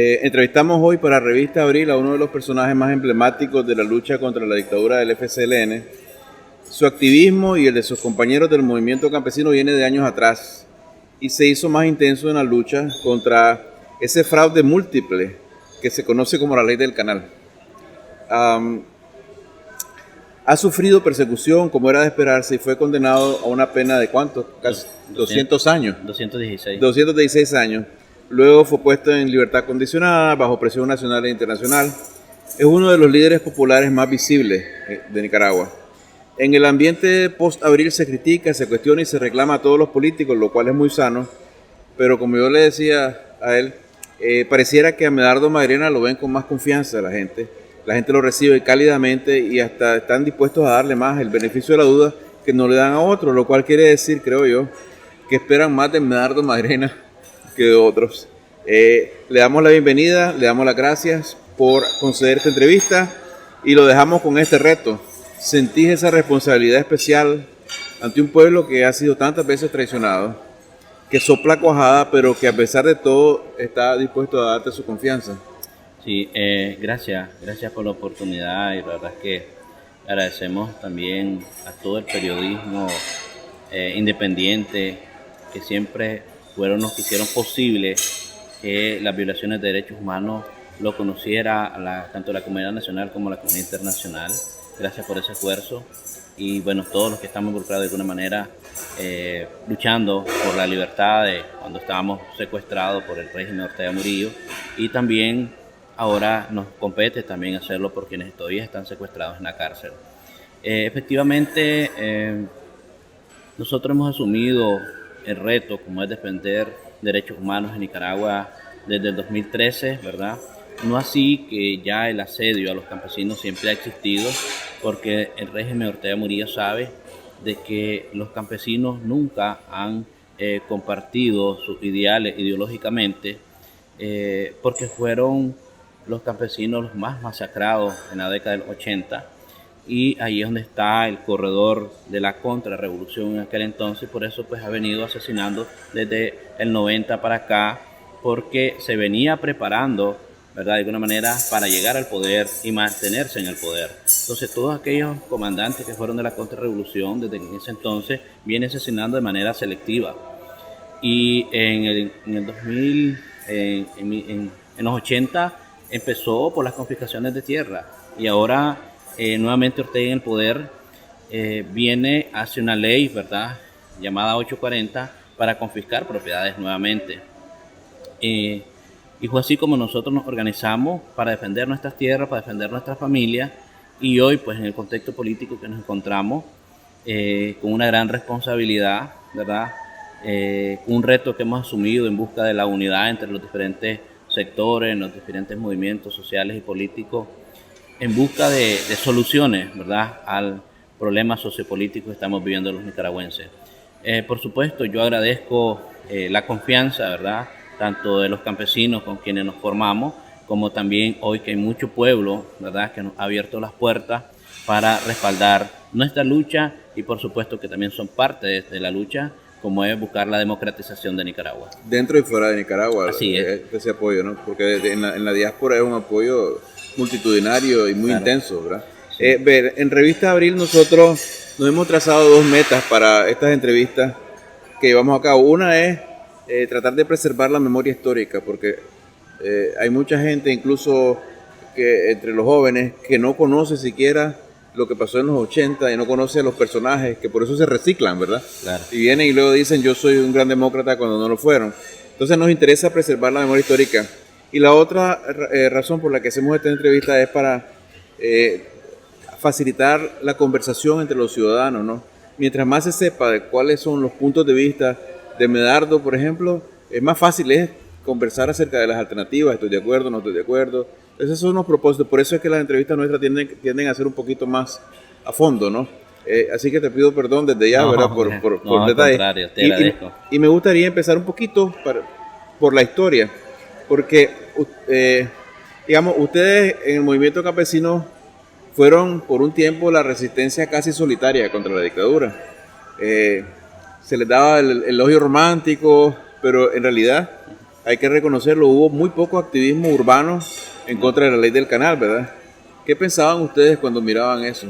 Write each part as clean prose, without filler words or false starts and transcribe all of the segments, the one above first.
Entrevistamos hoy para Revista Abril a uno de los personajes más emblemáticos de la lucha contra la dictadura del FCLN. Su activismo y el de sus compañeros del movimiento campesino viene de años atrás y se hizo más intenso en la lucha contra ese fraude múltiple que se conoce como la ley del canal. Ha sufrido persecución como era de esperarse y fue condenado a una pena de ¿cuánto? Casi 200 años. 216 años. Luego fue puesto en libertad condicionada bajo presión nacional e internacional. Es uno de los líderes populares más visibles de Nicaragua. En el ambiente post-abril se critica, se cuestiona y se reclama a todos los políticos, lo cual es muy sano. Pero como yo le decía a él, pareciera que a Medardo Mairena lo ven con más confianza la gente. La gente lo recibe cálidamente y hasta están dispuestos a darle más el beneficio de la duda que no le dan a otros, lo cual quiere decir, creo yo, que esperan más de Medardo Mairena que de otros. Le damos la bienvenida, le damos las gracias por conceder esta entrevista y lo dejamos con este reto. ¿Sentís esa responsabilidad especial ante un pueblo que ha sido tantas veces traicionado, que sopla cuajada, pero que a pesar de todo está dispuesto a darte su confianza? Sí, gracias por la oportunidad y la verdad es que agradecemos también a todo el periodismo independiente que siempre fueron los que hicieron posible que las violaciones de derechos humanos lo conociera tanto la comunidad nacional como la comunidad internacional. Gracias por ese esfuerzo y bueno, todos los que estamos involucrados de alguna manera luchando por la libertad de cuando estábamos secuestrados por el régimen de Ortega Murillo, y también ahora nos compete también hacerlo por quienes todavía están secuestrados en la cárcel. Efectivamente, nosotros hemos asumido el reto, como es defender derechos humanos en Nicaragua desde el 2013, ¿verdad? No así que ya el asedio a los campesinos siempre ha existido, porque el régimen de Ortega Murillo sabe de que los campesinos nunca han compartido sus ideales ideológicamente, porque fueron los campesinos los más masacrados en la década del 80, y ahí es donde está el corredor de la contrarrevolución en aquel entonces. Por eso pues ha venido asesinando desde el 90 para acá, porque se venía preparando, ¿verdad?, de alguna manera para llegar al poder y mantenerse en el poder. Entonces todos aquellos comandantes que fueron de la contrarrevolución desde ese entonces vienen asesinando de manera selectiva. Y en los 80 empezó por las confiscaciones de tierra, y ahora nuevamente Ortega en el poder hace una ley, ¿verdad?, llamada 840 para confiscar propiedades nuevamente. Y fue así como nosotros nos organizamos para defender nuestras tierras, para defender nuestras familias, y hoy pues en el contexto político que nos encontramos con una gran responsabilidad, ¿verdad?, un reto que hemos asumido en busca de la unidad entre los diferentes sectores, los diferentes movimientos sociales y políticos, en busca de soluciones, ¿verdad?, al problema sociopolítico que estamos viviendo los nicaragüenses. Por supuesto, yo agradezco la confianza, ¿verdad?, tanto de los campesinos con quienes nos formamos, como también hoy que hay mucho pueblo, ¿verdad?, que nos ha abierto las puertas para respaldar nuestra lucha, y por supuesto que también son parte de la lucha, como es buscar la democratización de Nicaragua. Dentro y fuera de Nicaragua. Así es. Ese apoyo, ¿no? Porque en la diáspora es un apoyo multitudinario y muy intenso, ¿verdad? Sí. En Revista Abril nosotros nos hemos trazado dos metas para estas entrevistas que llevamos a cabo. Una es tratar de preservar la memoria histórica, porque hay mucha gente, incluso que entre los jóvenes, que no conoce siquiera lo que pasó en los 80 y no conoce a los personajes, que por eso se reciclan, ¿verdad? Claro. Y vienen y luego dicen yo soy un gran demócrata cuando no lo fueron. Entonces nos interesa preservar la memoria histórica. Y la otra razón por la que hacemos esta entrevista es para facilitar la conversación entre los ciudadanos, ¿no? Mientras más se sepa de cuáles son los puntos de vista de Medardo, por ejemplo, es más fácil conversar acerca de las alternativas, estoy de acuerdo, no estoy de acuerdo. Esos son unos propósitos, por eso es que las entrevistas nuestras tienden a ser un poquito más a fondo, ¿no? Así que te pido perdón desde ya, ¿verdad? Por detalles. Al contrario, te agradezco. Y me gustaría empezar un poquito por la historia, porque, digamos, ustedes en el movimiento campesino fueron por un tiempo la resistencia casi solitaria contra la dictadura. Se les daba el elogio romántico, pero en realidad hay que reconocerlo, hubo muy poco activismo urbano en contra de la ley del canal, ¿verdad? ¿Qué pensaban ustedes cuando miraban eso?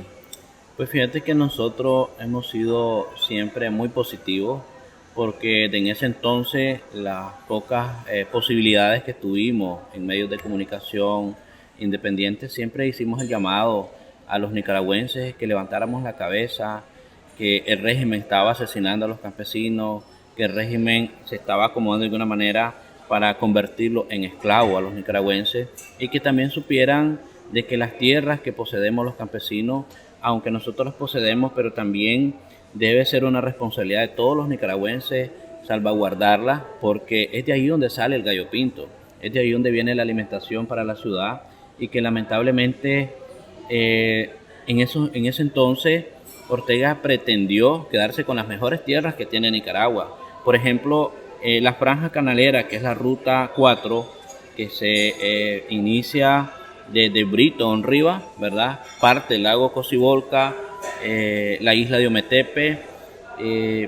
Pues fíjate que nosotros hemos sido siempre muy positivos, porque en ese entonces las pocas posibilidades que tuvimos en medios de comunicación independientes, siempre hicimos el llamado a los nicaragüenses que levantáramos la cabeza, que el régimen estaba asesinando a los campesinos, que el régimen se estaba acomodando de alguna manera para convertirlo en esclavos a los nicaragüenses, y que también supieran de que las tierras que poseemos los campesinos, aunque nosotros las poseemos, pero también debe ser una responsabilidad de todos los nicaragüenses salvaguardarlas, porque es de ahí donde sale el gallo pinto, es de ahí donde viene la alimentación para la ciudad, y que lamentablemente en ese entonces Ortega pretendió quedarse con las mejores tierras que tiene Nicaragua. Por ejemplo, la franja canalera, que es la ruta 4, que se inicia desde Brito en Rivas, ¿verdad? Parte del lago Cocibolca, la isla de Ometepe,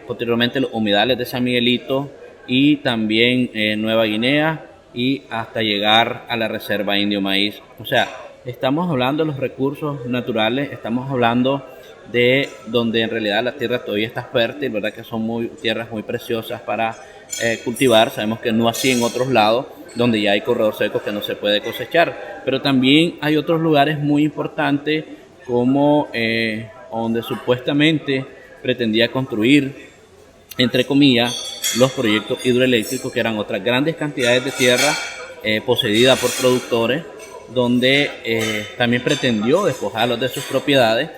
posteriormente los humedales de San Miguelito y también Nueva Guinea, y hasta llegar a la reserva Indio Maíz. O sea, estamos hablando de los recursos naturales, estamos hablando de donde en realidad la tierra todavía está fértil, ¿verdad? Que son tierras muy preciosas para cultivar. Sabemos que no así en otros lados, donde ya hay corredor seco que no se puede cosechar. Pero también hay otros lugares muy importantes, como donde supuestamente pretendía construir, entre comillas, los proyectos hidroeléctricos, que eran otras grandes cantidades de tierra poseída por productores, donde también pretendió despojarlos de sus propiedades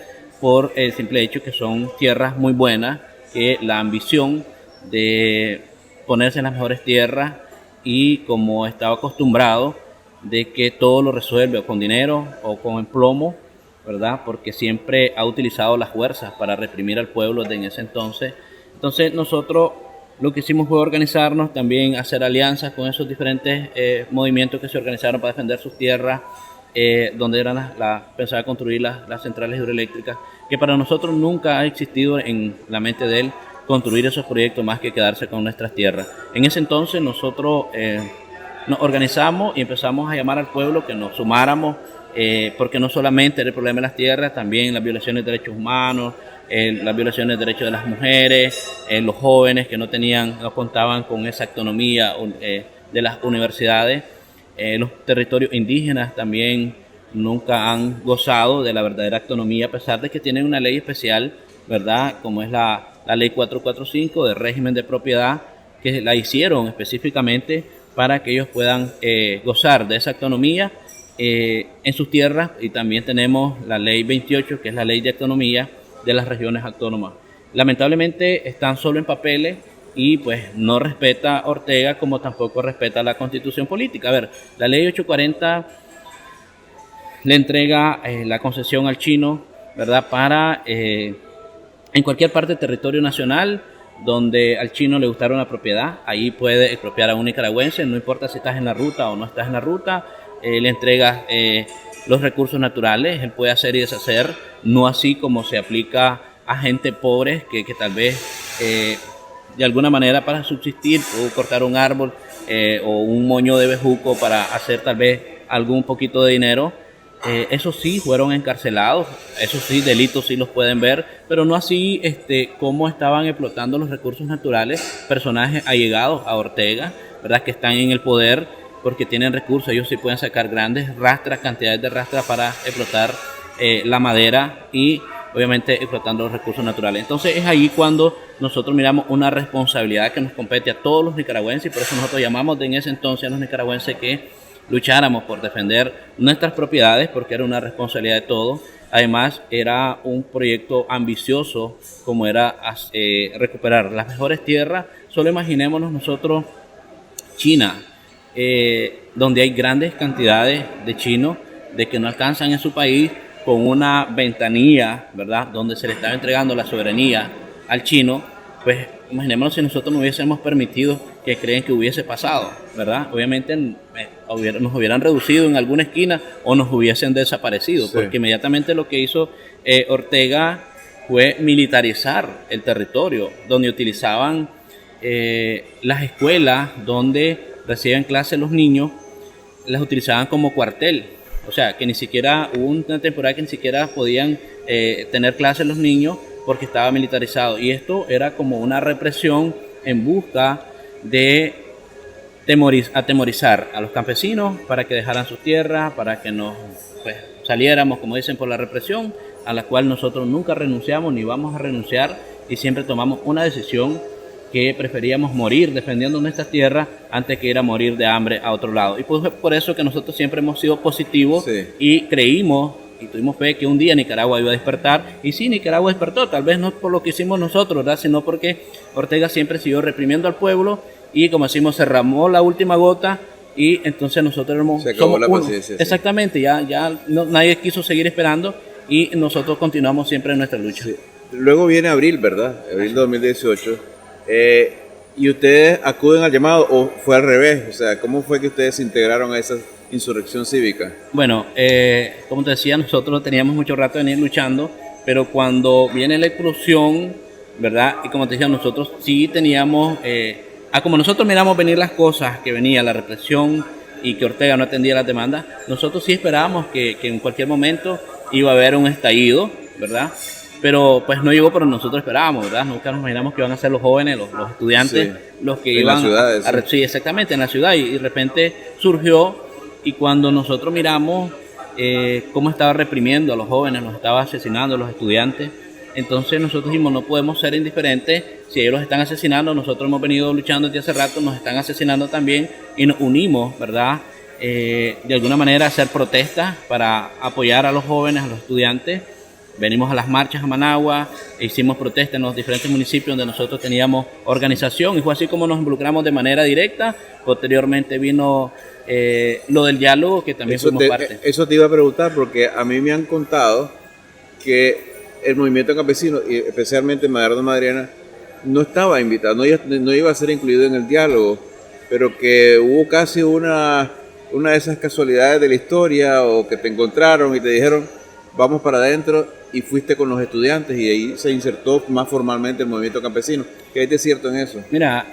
por el simple hecho que son tierras muy buenas, que la ambición de ponerse en las mejores tierras, y como estaba acostumbrado de que todo lo resuelve o con dinero o con plomo, ¿verdad? Porque siempre ha utilizado las fuerzas para reprimir al pueblo de en ese entonces. Entonces nosotros lo que hicimos fue organizarnos, también hacer alianzas con esos diferentes movimientos que se organizaron para defender sus tierras, donde eran pensaba construir las centrales hidroeléctricas, que para nosotros nunca ha existido en la mente de él construir esos proyectos más que quedarse con nuestras tierras. En ese entonces nosotros nos organizamos y empezamos a llamar al pueblo que nos sumáramos, porque no solamente era el problema de las tierras, también las violaciones de derechos humanos, las violaciones de derechos de las mujeres, los jóvenes que no contaban con esa autonomía de las universidades. Los territorios indígenas también nunca han gozado de la verdadera autonomía, a pesar de que tienen una ley especial, ¿verdad? Como es la ley 445 de régimen de propiedad, que la hicieron específicamente para que ellos puedan gozar de esa autonomía en sus tierras. Y también tenemos la ley 28, que es la ley de autonomía de las regiones autónomas. Lamentablemente están solo en papeles, y pues no respeta Ortega, como tampoco respeta la constitución política. A ver, la ley 840 le entrega la concesión al chino, ¿verdad? Para en cualquier parte del territorio nacional donde al chino le gustara una propiedad, ahí puede expropiar a un nicaragüense, no importa si estás en la ruta o no estás en la ruta. Le entrega los recursos naturales, él puede hacer y deshacer, no así como se aplica a gente pobre que tal vez de alguna manera para subsistir pudo cortar un árbol o un moño de bejuco para hacer tal vez algún poquito de dinero. Esos sí fueron encarcelados, esos sí delitos sí los pueden ver, pero no así cómo estaban explotando los recursos naturales personajes allegados a Ortega, ¿verdad? Que están en el poder porque tienen recursos. Ellos sí pueden sacar grandes rastras, cantidades de rastras para explotar la madera y obviamente explotando los recursos naturales. Entonces es ahí cuando nosotros miramos una responsabilidad que nos compete a todos los nicaragüenses, y por eso nosotros llamamos en ese entonces a los nicaragüenses que lucháramos por defender nuestras propiedades, porque era una responsabilidad de todos. Además era un proyecto ambicioso, como era recuperar las mejores tierras. Solo imaginémonos nosotros China, donde hay grandes cantidades de chinos de que no alcanzan en su país, con una ventanilla, ¿verdad?, donde se le estaba entregando la soberanía al chino. Pues imaginémonos si nosotros no hubiésemos permitido que creen que hubiese pasado, ¿verdad? Obviamente nos hubieran reducido en alguna esquina o nos hubiesen desaparecido, sí. Porque inmediatamente lo que hizo Ortega fue militarizar el territorio, donde utilizaban las escuelas, donde reciben clases los niños, las utilizaban como cuartel. O sea, que ni siquiera hubo una temporada que ni siquiera podían tener clases los niños porque estaba militarizado. Y esto era como una represión en busca de atemorizar a los campesinos para que dejaran sus tierras, para que nos saliéramos, como dicen, por la represión, a la cual nosotros nunca renunciamos ni vamos a renunciar, y siempre tomamos una decisión que preferíamos morir defendiendo nuestras tierras antes que ir a morir de hambre a otro lado. Y pues por eso que nosotros siempre hemos sido positivos, sí, y creímos y tuvimos fe que un día Nicaragua iba a despertar. Y sí, Nicaragua despertó, tal vez no por lo que hicimos nosotros, ¿verdad?, sino porque Ortega siempre siguió reprimiendo al pueblo, y como decimos, se derramó la última gota, y entonces nosotros se acabó la paciencia. Exactamente, sí. Ya nadie quiso seguir esperando, y nosotros continuamos siempre en nuestra lucha. Sí. Luego viene abril, ¿verdad? Abril de 2018. ¿Y ustedes acuden al llamado o fue al revés? O sea, ¿cómo fue que ustedes se integraron a esa insurrección cívica? Bueno, como te decía, nosotros teníamos mucho rato de venir luchando, pero cuando viene la explosión, ¿verdad? Y como te decía, nosotros sí teníamos, como nosotros miramos venir las cosas, que venía la represión y que Ortega no atendía las demandas, nosotros sí esperábamos que en cualquier momento iba a haber un estallido, ¿verdad? Pero pues no llegó, pero nosotros esperábamos, ¿verdad? Nunca nos imaginamos que iban a ser los jóvenes, los estudiantes, sí, los que iban en las ciudades. Sí, exactamente, en la ciudad, y de repente surgió, y cuando nosotros miramos cómo estaba reprimiendo a los jóvenes, los estaba asesinando a los estudiantes, entonces nosotros dijimos, no podemos ser indiferentes. Si ellos los están asesinando, nosotros hemos venido luchando desde hace rato, nos están asesinando también, y nos unimos, ¿verdad? De alguna manera a hacer protestas para apoyar a los jóvenes, a los estudiantes. Venimos a las marchas a Managua, hicimos protestas en los diferentes municipios donde nosotros teníamos organización, y fue así como nos involucramos de manera directa. Posteriormente vino lo del diálogo, que también fuimos parte. Eso te iba a preguntar, porque a mí me han contado que el movimiento campesino, y especialmente Maderno Madriana, no estaba invitado, no iba a ser incluido en el diálogo, pero que hubo casi una de esas casualidades de la historia, o que te encontraron y te dijeron, vamos para adentro, y fuiste con los estudiantes, y ahí se insertó más formalmente el movimiento campesino. ¿Qué hay de cierto en eso? Mira,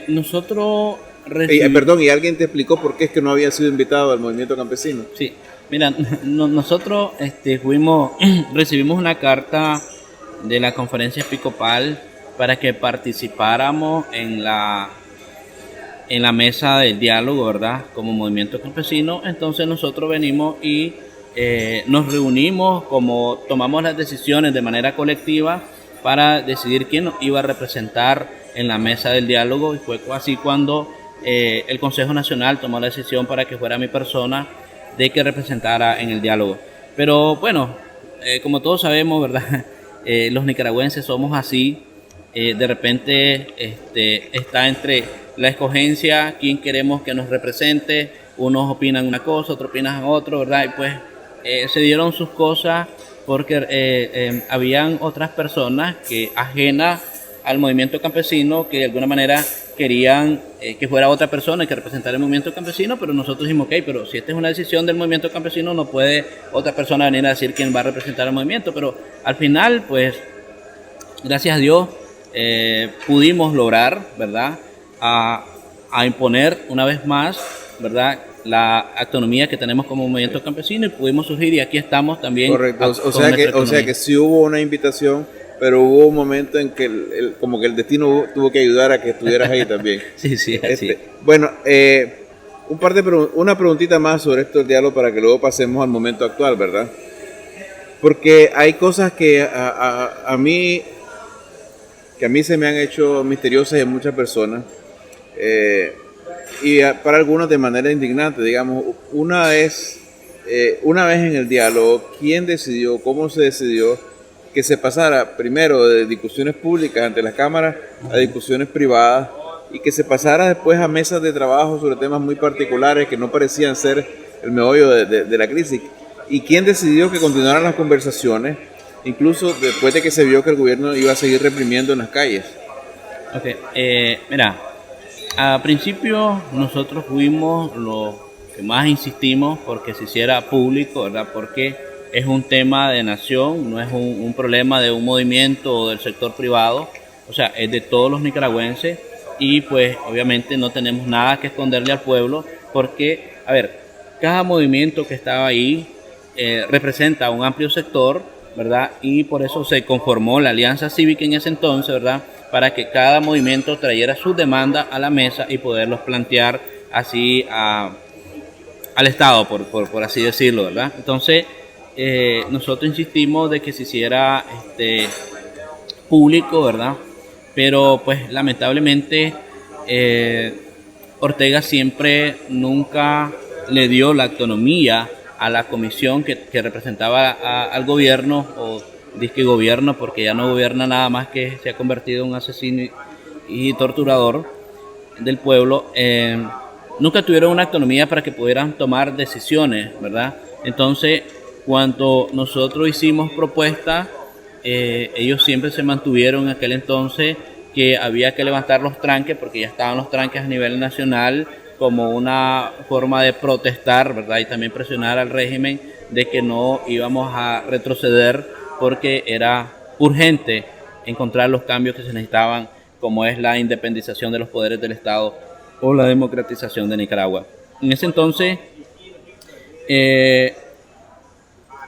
nosotros perdón, ¿y alguien te explicó por qué es que no había sido invitado al movimiento campesino? Sí, mira, nosotros recibimos una carta de la conferencia episcopal para que participáramos en la mesa del diálogo, ¿verdad?, como movimiento campesino. Entonces nosotros venimos y nos reunimos, como tomamos las decisiones de manera colectiva para decidir quién nos iba a representar en la mesa del diálogo, y fue así cuando el Consejo Nacional tomó la decisión para que fuera mi persona de que representara en el diálogo. Pero bueno, como todos sabemos, ¿verdad?, los nicaragüenses somos así. De repente está entre la escogencia, quién queremos que nos represente. Unos opinan una cosa, otros opinan otro, ¿verdad? Y pues se dieron sus cosas porque habían otras personas que, ajenas al movimiento campesino, que de alguna manera querían que fuera otra persona que representara el movimiento campesino, pero nosotros dijimos, ok, pero si esta es una decisión del movimiento campesino, no puede otra persona venir a decir quién va a representar el movimiento. Pero al final, pues, gracias a Dios, pudimos lograr, ¿verdad?, a imponer una vez más, ¿verdad?, la autonomía que tenemos como movimiento campesino, y pudimos surgir, y aquí estamos también. Correcto, o sea que sí hubo una invitación, pero hubo un momento en que como que el destino tuvo que ayudar a que estuvieras ahí también. Sí, así. Bueno, una preguntita más sobre esto del diálogo para que luego pasemos al momento actual, ¿verdad? Porque hay cosas que a mí se me han hecho misteriosas en muchas personas, y para algunos de manera indignante, digamos. Una vez en el diálogo, ¿quién decidió, cómo se decidió que se pasara primero de discusiones públicas ante las cámaras a discusiones privadas, y que se pasara después a mesas de trabajo sobre temas muy particulares que no parecían ser el meollo de la crisis? ¿Y quién decidió que continuaran las conversaciones, incluso después de que se vio que el gobierno iba a seguir reprimiendo en las calles? Ok, mira, a principio nosotros fuimos los que más insistimos porque se hiciera público, ¿verdad? Porque es un tema de nación, no es un problema de un movimiento o del sector privado, o sea, es de todos los nicaragüenses. y pues obviamente no tenemos nada que esconderle al pueblo porque, a ver, cada movimiento que estaba ahí representa un amplio sector, ¿verdad? Y por eso se conformó la Alianza Cívica en ese entonces, ¿verdad? Para que cada movimiento trayera su demanda a la mesa y poderlos plantear así al Estado, por así decirlo, ¿verdad? Entonces, nosotros insistimos de que se hiciera público, ¿verdad? Pero pues lamentablemente Ortega siempre nunca le dio la autonomía a la comisión que representaba al gobierno, o disque gobierno, porque ya no gobierna nada más, que se ha convertido en un asesino y torturador del pueblo. Nunca tuvieron una autonomía para que pudieran tomar decisiones, ¿verdad? Entonces, cuando nosotros hicimos propuestas, ellos siempre se mantuvieron en aquel entonces que había que levantar los tranques, porque ya estaban los tranques a nivel nacional, como una forma de protestar, ¿verdad? Y también presionar al régimen de que no íbamos a retroceder, porque era urgente encontrar los cambios que se necesitaban, como es la independización de los poderes del Estado o la democratización de Nicaragua. En ese entonces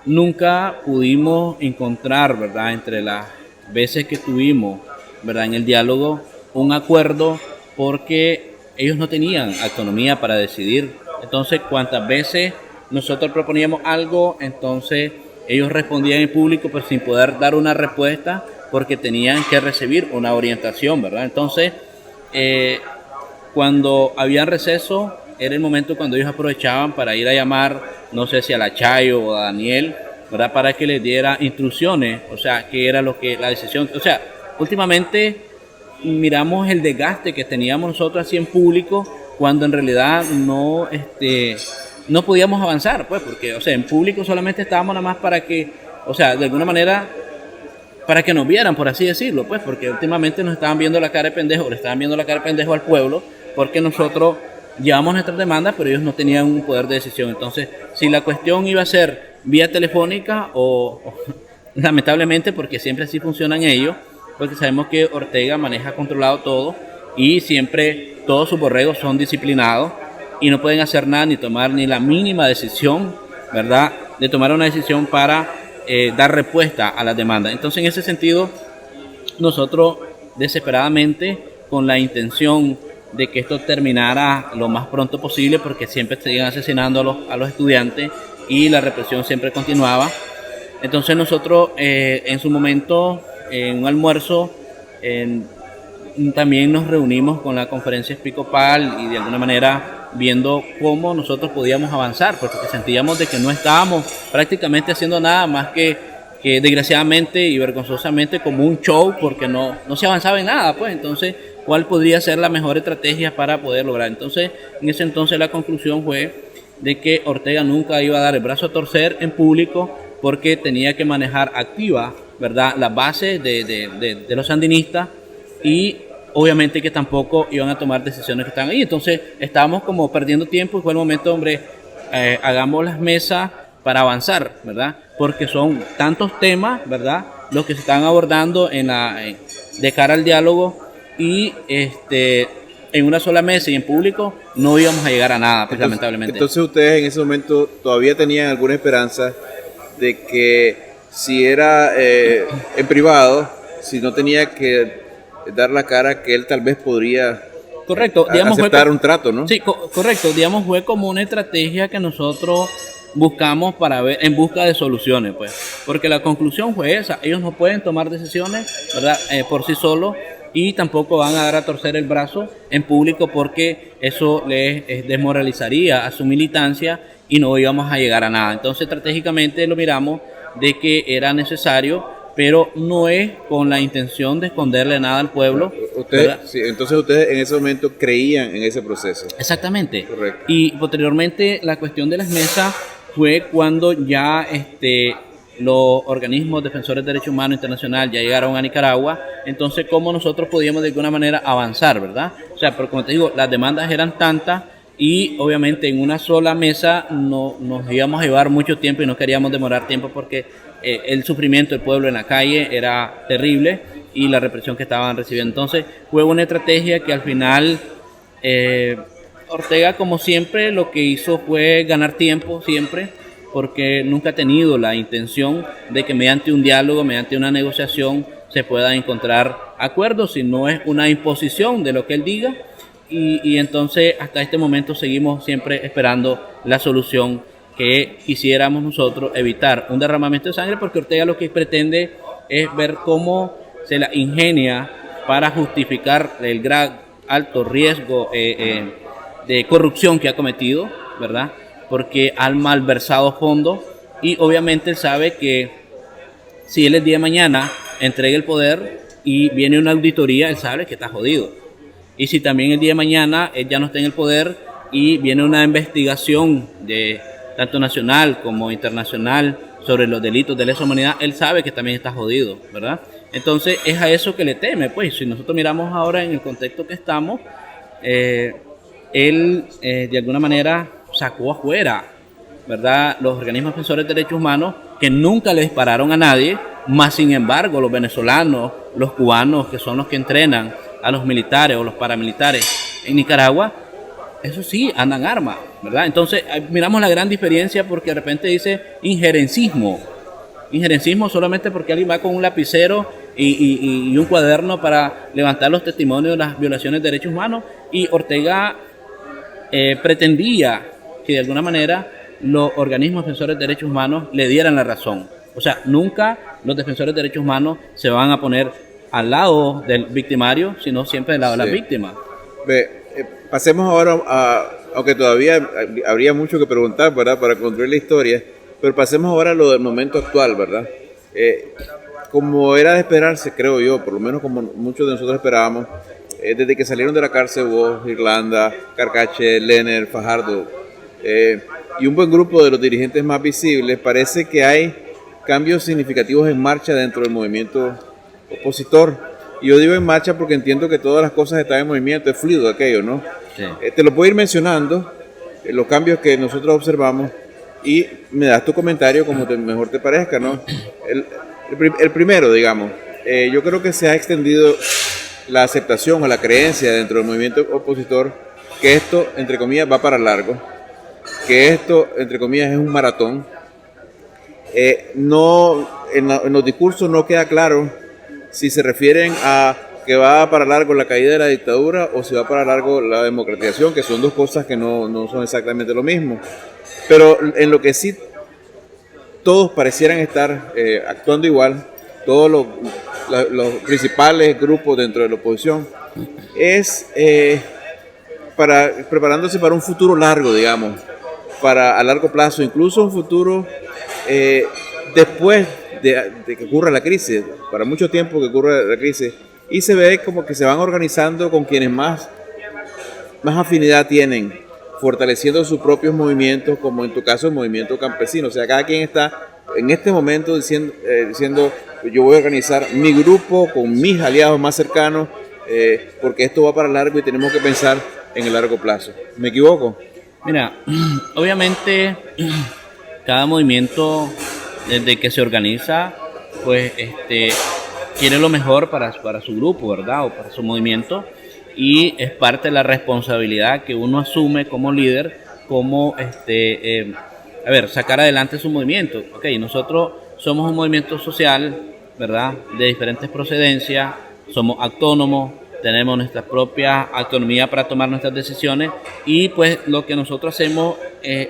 nunca pudimos encontrar, ¿verdad?, entre las veces que estuvimos, ¿verdad?, en el diálogo, un acuerdo, porque ellos no tenían autonomía para decidir. Entonces, cuantas veces nosotros proponíamos algo, entonces ellos respondían en público, pero sin poder dar una respuesta, porque tenían que recibir una orientación, ¿verdad? Entonces, cuando había receso, era el momento cuando ellos aprovechaban para ir a llamar, no sé si a la Chayo o a Daniel, ¿verdad?, para que les diera instrucciones, o sea, qué era lo que la decisión. O sea, últimamente miramos el desgaste que teníamos nosotros así en público, cuando en realidad no podíamos avanzar, pues, porque, o sea, en público solamente estábamos nada más para que, o sea, de alguna manera, para que nos vieran, por así decirlo, pues, porque últimamente nos estaban viendo la cara de pendejo, le estaban viendo la cara de pendejo al pueblo, porque nosotros llevamos nuestras demandas, pero ellos no tenían un poder de decisión. Entonces, si la cuestión iba a ser vía telefónica o lamentablemente, porque siempre así funcionan ellos, porque sabemos que Ortega maneja controlado todo y siempre todos sus borregos son disciplinados y no pueden hacer nada ni tomar ni la mínima decisión, ¿verdad?, de tomar una decisión para dar respuesta a las demandas. Entonces, en ese sentido, nosotros desesperadamente, con la intención de que esto terminara lo más pronto posible, porque siempre seguían asesinando a los estudiantes y la represión siempre continuaba. Entonces nosotros en su momento, en un almuerzo, también nos reunimos con la conferencia episcopal y de alguna manera viendo cómo nosotros podíamos avanzar, porque sentíamos de que no estábamos prácticamente haciendo nada más que desgraciadamente y vergonzosamente como un show, porque no se avanzaba en nada, pues. Entonces, ¿cuál podría ser la mejor estrategia para poder lograr? Entonces, en ese entonces la conclusión fue de que Ortega nunca iba a dar el brazo a torcer en público, porque tenía que manejar activa, ¿verdad?, las bases de los sandinistas, y obviamente que tampoco iban a tomar decisiones que estaban ahí. Entonces estábamos como perdiendo tiempo y fue el momento, hombre, hagamos las mesas para avanzar, ¿verdad? Porque son tantos temas, ¿verdad?, los que se están abordando de cara al diálogo, y en una sola mesa y en público no íbamos a llegar a nada, pues, lamentablemente. Entonces ustedes en ese momento todavía tenían alguna esperanza de que si era en privado, si no tenía que dar la cara, que él tal vez podría aceptar un trato, ¿no? Sí, correcto. Digamos, fue como una estrategia que nosotros buscamos para ver, en busca de soluciones, pues. Porque la conclusión fue esa: ellos no pueden tomar decisiones, ¿verdad?, por sí solos, y tampoco van a dar a torcer el brazo en público, porque eso les desmoralizaría a su militancia y no íbamos a llegar a nada. Entonces, estratégicamente lo miramos de que era necesario, pero no es con la intención de esconderle nada al pueblo. Sí, entonces ustedes en ese momento creían en ese proceso. Exactamente. Correcto. Y posteriormente la cuestión de las mesas fue cuando ya los organismos defensores de derechos humanos internacional ya llegaron a Nicaragua. Entonces, ¿cómo nosotros podíamos de alguna manera avanzar, verdad? O sea, pero como te digo, las demandas eran tantas, y obviamente en una sola mesa no nos íbamos a llevar mucho tiempo y no queríamos demorar tiempo, porque el sufrimiento del pueblo en la calle era terrible. y la represión que estaban recibiendo. Entonces fue una estrategia que al final Ortega, como siempre, lo que hizo fue ganar tiempo siempre, porque nunca ha tenido la intención de que mediante un diálogo, mediante una negociación, se puedan encontrar acuerdos, si no es una imposición de lo que él diga, y entonces hasta este momento seguimos siempre esperando la solución que quisiéramos nosotros, evitar un derramamiento de sangre, porque Ortega lo que pretende es ver cómo se la ingenia para justificar el gran alto riesgo de corrupción que ha cometido, ¿verdad? Porque ha malversado fondos, y obviamente él sabe que si él el día de mañana entrega el poder y viene una auditoría, él sabe que está jodido. Y si también el día de mañana él ya no está en el poder y viene una investigación de tanto nacional como internacional sobre los delitos de lesa humanidad, él sabe que también está jodido, ¿verdad? Entonces es a eso que le teme. Pues si nosotros miramos ahora en el contexto que estamos, él de alguna manera sacó afuera, ¿verdad?, los organismos defensores de derechos humanos, que nunca le dispararon a nadie, más sin embargo los venezolanos, los cubanos, que son los que entrenan a los militares o los paramilitares en Nicaragua, eso sí, andan armas, ¿verdad? Entonces miramos la gran diferencia, porque de repente dice injerencismo solamente porque alguien va con un lapicero y un cuaderno para levantar los testimonios de las violaciones de derechos humanos, y Ortega pretendía que de alguna manera los organismos defensores de derechos humanos le dieran la razón. O sea, nunca los defensores de derechos humanos se van a poner al lado del victimario, sino siempre del lado de las víctimas. Pasemos ahora aunque todavía habría mucho que preguntar, ¿verdad?, para construir la historia, pero pasemos ahora a lo del momento actual, ¿verdad? Como era de esperarse, creo yo, por lo menos como muchos de nosotros esperábamos, desde que salieron de la cárcel vos, Irlanda, Carcache, Lener, Fajardo, y un buen grupo de los dirigentes más visibles, parece que hay cambios significativos en marcha dentro del movimiento opositor. Y yo digo en marcha porque entiendo que todas las cosas están en movimiento, es fluido aquello, ¿no? Sí. Te lo voy a ir mencionando, los cambios que nosotros observamos, y me das tu comentario como mejor te parezca, ¿no? El primero, digamos, yo creo que se ha extendido la aceptación o la creencia dentro del movimiento opositor que esto, entre comillas, va para largo, que esto, entre comillas, es un maratón. No, en los discursos no queda claro si se refieren a que va para largo la caída de la dictadura o si va para largo la democratización, que son dos cosas que no son exactamente lo mismo. Pero en lo que sí todos parecieran estar actuando igual, todos los principales grupos dentro de la oposición, es preparándose para un futuro largo, digamos, a largo plazo, incluso un futuro después de que ocurra la crisis, para mucho tiempo que ocurra la crisis, y se ve como que se van organizando con quienes más afinidad tienen, fortaleciendo sus propios movimientos, como en tu caso el movimiento campesino. O sea, cada quien está en este momento diciendo yo voy a organizar mi grupo con mis aliados más cercanos, porque esto va para largo y tenemos que pensar en el largo plazo. ¿Me equivoco? Mira, obviamente cada movimiento desde que se organiza, pues quiere lo mejor para su grupo, ¿verdad? O para su movimiento, y es parte de la responsabilidad que uno asume como líder, como sacar adelante su movimiento. Ok, nosotros somos un movimiento social, ¿verdad?, de diferentes procedencias, somos autónomos, tenemos nuestra propia autonomía para tomar nuestras decisiones, y pues lo que nosotros hacemos,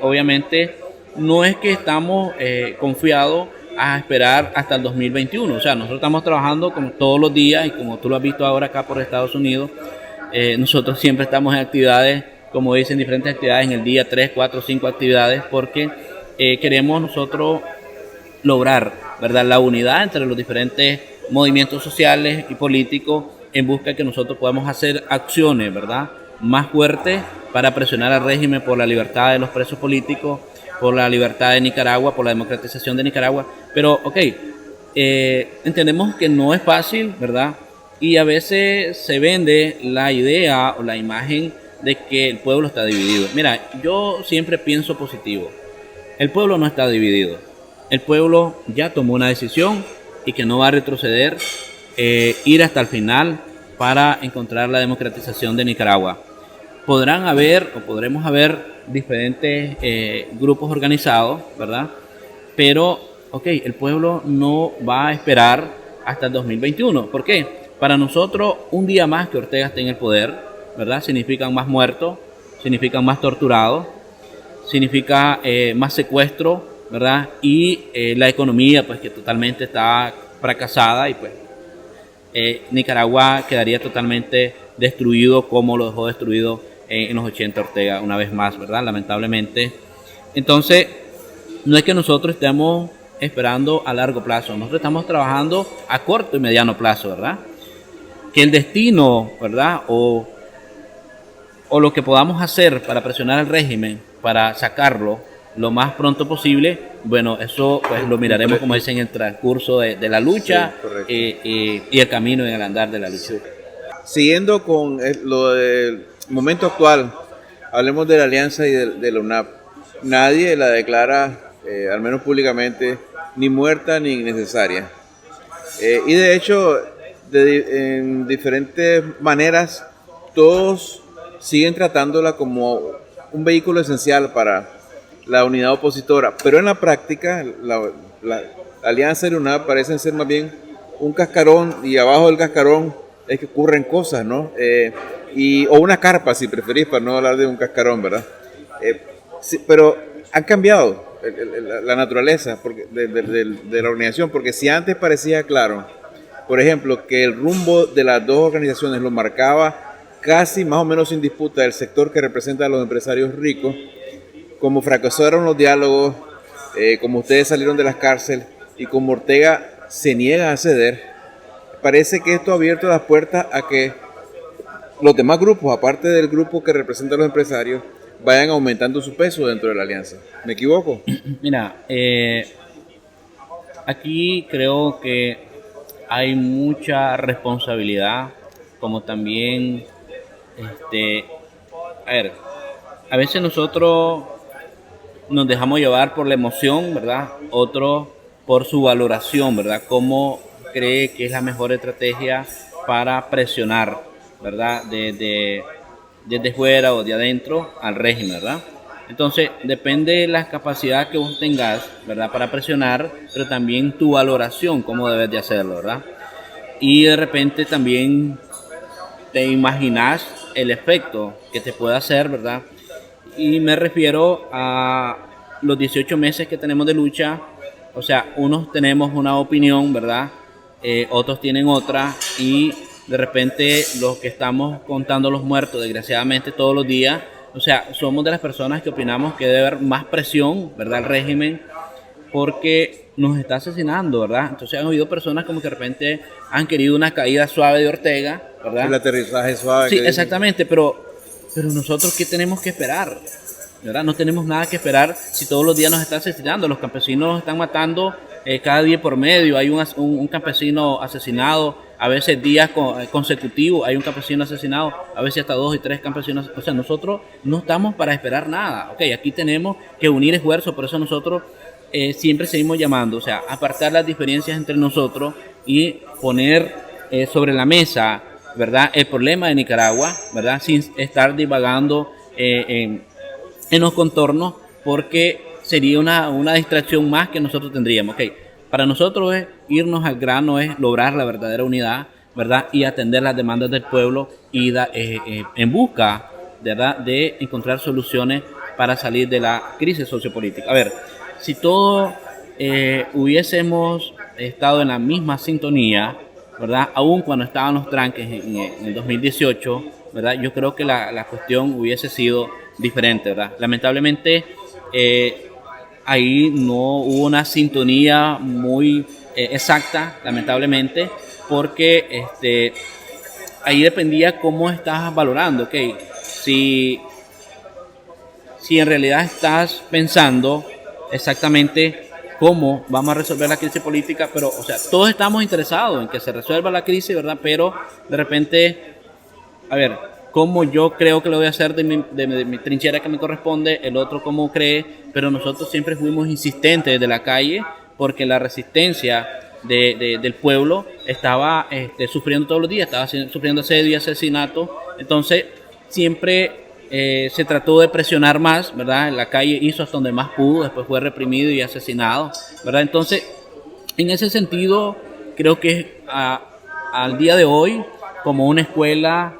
obviamente, no es que estamos confiados a esperar hasta el 2021. O sea, nosotros estamos trabajando como todos los días, y como tú lo has visto ahora acá por Estados Unidos, nosotros siempre estamos en actividades, como dicen, diferentes actividades en el día, 3, 4, 5 actividades, porque queremos nosotros lograr, ¿verdad?, la unidad entre los diferentes movimientos sociales y políticos, en busca de que nosotros podamos hacer acciones, ¿verdad?, más fuertes para presionar al régimen por la libertad de los presos políticos, por la libertad de Nicaragua, por la democratización de Nicaragua. Pero, entendemos que no es fácil, ¿verdad? Y a veces se vende la idea o la imagen de que el pueblo está dividido. Mira, yo siempre pienso positivo. El pueblo no está dividido. El pueblo ya tomó una decisión y que no va a retroceder ir hasta el final para encontrar la democratización de Nicaragua. Podremos haber diferentes grupos organizados, ¿verdad? Pero, el pueblo no va a esperar hasta el 2021. ¿Por qué? Para nosotros, un día más que Ortega esté en el poder, ¿verdad? Significan más muertos, significan más torturados, significa más secuestro, ¿verdad? Y la economía, pues, que totalmente está fracasada y, pues, Nicaragua quedaría totalmente destruido como lo dejó destruido en los 80 Ortega, una vez más, ¿verdad? Lamentablemente. Entonces, no es que nosotros estemos esperando a largo plazo, nosotros estamos trabajando a corto y mediano plazo, ¿verdad? Que el destino, ¿verdad? O lo que podamos hacer para presionar al régimen, para sacarlo lo más pronto posible, bueno, eso pues lo miraremos, como dicen, en el transcurso de la lucha, sí, y el camino en el andar de la lucha. Siguiendo con lo del momento actual, hablemos de la alianza y de la UNAP. Nadie la declara, al menos públicamente, ni muerta ni innecesaria. Y de hecho, en diferentes maneras, todos siguen tratándola como un vehículo esencial para la unidad opositora, pero en la práctica la alianza y la UNAP parecen ser más bien un cascarón, y abajo del cascarón es que ocurren cosas, ¿no? O una carpa, si preferís, para no hablar de un cascarón, ¿verdad? Sí, pero han cambiado la naturaleza de la organización, porque si antes parecía claro, por ejemplo, que el rumbo de las dos organizaciones lo marcaba casi más o menos sin disputa el sector que representa a los empresarios ricos, como fracasaron los diálogos, como ustedes salieron de las cárceles y como Ortega se niega a ceder, parece que esto ha abierto las puertas a que los demás grupos, aparte del grupo que representa a los empresarios, vayan aumentando su peso dentro de la alianza. ¿Me equivoco? Mira, aquí creo que hay mucha responsabilidad, como también, a veces nosotros nos dejamos llevar por la emoción, ¿verdad? Otros por su valoración, ¿verdad? Cómo cree que es la mejor estrategia para presionar, ¿verdad? Desde fuera o de adentro al régimen, ¿verdad? Entonces, depende de la capacidad que vos tengas, ¿verdad? Para presionar, pero también tu valoración, cómo debes de hacerlo, ¿verdad? Y de repente también te imaginas el efecto que te puede hacer, ¿verdad? Y me refiero a los 18 meses que tenemos de lucha. O sea, unos tenemos una opinión, ¿verdad? Otros tienen otra, y de repente los que estamos contando los muertos, desgraciadamente todos los días, o sea, somos de las personas que opinamos que debe haber más presión, ¿verdad? El régimen, porque nos está asesinando, ¿verdad? Entonces han habido personas como que de repente han querido una caída suave de Ortega, ¿verdad? El aterrizaje suave. Sí, exactamente, pero nosotros, ¿qué tenemos que esperar? ¿Verdad? No tenemos nada que esperar si todos los días nos están asesinando. Los campesinos nos están matando cada día por medio. Hay un campesino asesinado, a veces días consecutivos hay un campesino asesinado, a veces hasta 2 y 3 campesinos. O sea, nosotros no estamos para esperar nada. Aquí tenemos que unir esfuerzos, por eso nosotros siempre seguimos llamando, o sea, apartar las diferencias entre nosotros y poner sobre la mesa, ¿verdad?, el problema de Nicaragua, ¿verdad?, sin estar divagando en los contornos, porque sería una distracción más que nosotros tendríamos. Para nosotros es irnos al grano, es lograr la verdadera unidad, ¿verdad?, y atender las demandas del pueblo y en busca, ¿verdad?, de encontrar soluciones para salir de la crisis sociopolítica. A ver, si todos hubiésemos estado en la misma sintonía, ¿verdad?, aún cuando estaban los tranques en el 2018, ¿verdad?, yo creo que la cuestión hubiese sido diferente, ¿verdad? Lamentablemente, ahí no hubo una sintonía muy exacta, lamentablemente, porque ahí dependía cómo estás valorando, si en realidad estás pensando exactamente cómo vamos a resolver la crisis política, pero, o sea, todos estamos interesados en que se resuelva la crisis, ¿verdad? Pero de repente, a ver, cómo yo creo que lo voy a hacer de mi trinchera que me corresponde, el otro cómo cree, pero nosotros siempre fuimos insistentes desde la calle, porque la resistencia del pueblo estaba sufriendo todos los días, estaba sufriendo asedio y asesinato. Entonces siempre se trató de presionar más, ¿verdad? En la calle hizo hasta donde más pudo, después fue reprimido y asesinado, ¿verdad? Entonces, en ese sentido, creo que al día de hoy, como una escuela,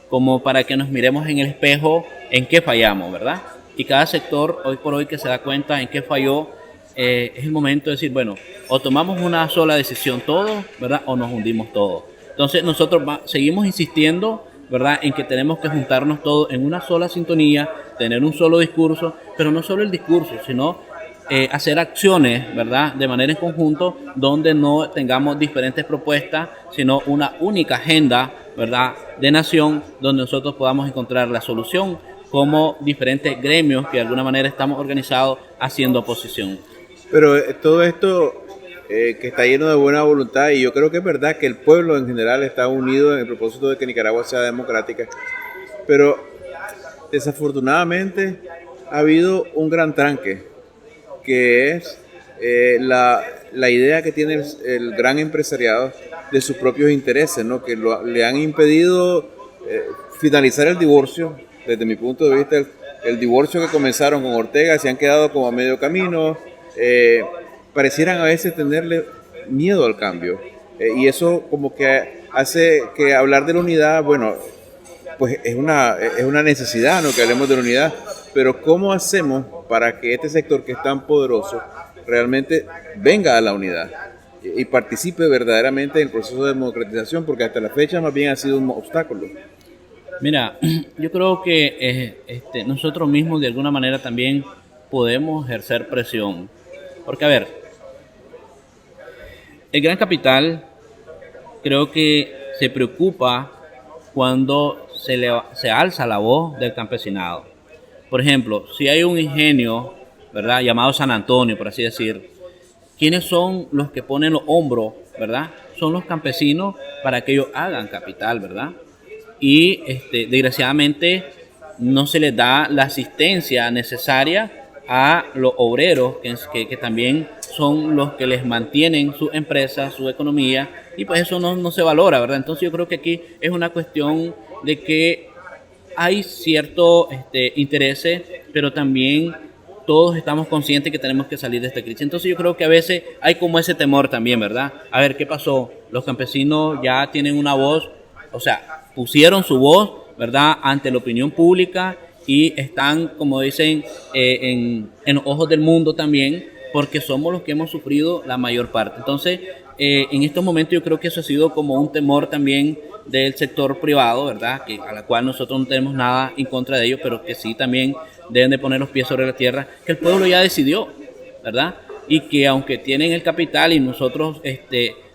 como para que nos miremos en el espejo en qué fallamos, ¿verdad? Y cada sector, hoy por hoy, que se da cuenta en qué falló, es el momento de decir, bueno, o tomamos una sola decisión todos, ¿verdad? O nos hundimos todos. Entonces nosotros seguimos insistiendo, ¿verdad? En que tenemos que juntarnos todos en una sola sintonía, tener un solo discurso, pero no solo el discurso, sino hacer acciones, ¿verdad? De manera en conjunto, donde no tengamos diferentes propuestas, sino una única agenda, ¿verdad? De nación, donde nosotros podamos encontrar la solución como diferentes gremios que de alguna manera estamos organizados haciendo oposición. Pero todo esto que está lleno de buena voluntad, y yo creo que es verdad que el pueblo en general está unido en el propósito de que Nicaragua sea democrática, pero desafortunadamente ha habido un gran tranque, que es la idea que tiene el gran empresariado de sus propios intereses, ¿no? Que le han impedido finalizar el divorcio. Desde mi punto de vista, el divorcio que comenzaron con Ortega se han quedado como a medio camino. Parecieran a veces tenerle miedo al cambio, y eso como que hace que hablar de la unidad, bueno, pues es una necesidad, ¿no? Que hablemos de la unidad, pero ¿cómo hacemos para que este sector que es tan poderoso realmente venga a la unidad y participe verdaderamente en el proceso de democratización? Porque hasta la fecha más bien ha sido un obstáculo. Mira, yo creo que nosotros mismos de alguna manera también podemos ejercer presión. Porque, a ver, el gran capital creo que se preocupa cuando se alza la voz del campesinado. Por ejemplo, si hay un ingenio, ¿verdad?, llamado San Antonio, por así decir, ¿quiénes son los que ponen los hombros, ¿verdad? Son los campesinos para que ellos hagan capital, ¿verdad? Y desgraciadamente no se les da la asistencia necesaria a los obreros que también son los que les mantienen su empresa, su economía, y pues eso no se valora, ¿verdad? Entonces yo creo que aquí es una cuestión de que hay cierto intereses, pero también todos estamos conscientes que tenemos que salir de esta crisis. Entonces yo creo que a veces hay como ese temor también, ¿verdad? A ver, ¿qué pasó? Los campesinos ya tienen una voz, o sea, pusieron su voz, ¿verdad?, ante la opinión pública, y están, como dicen, en los ojos del mundo también, porque somos los que hemos sufrido la mayor parte. Entonces, en estos momentos yo creo que eso ha sido como un temor también del sector privado, ¿verdad?, a la cual nosotros no tenemos nada en contra de ellos, pero que sí también deben de poner los pies sobre la tierra, que el pueblo ya decidió, ¿verdad?, y que aunque tienen el capital y nosotros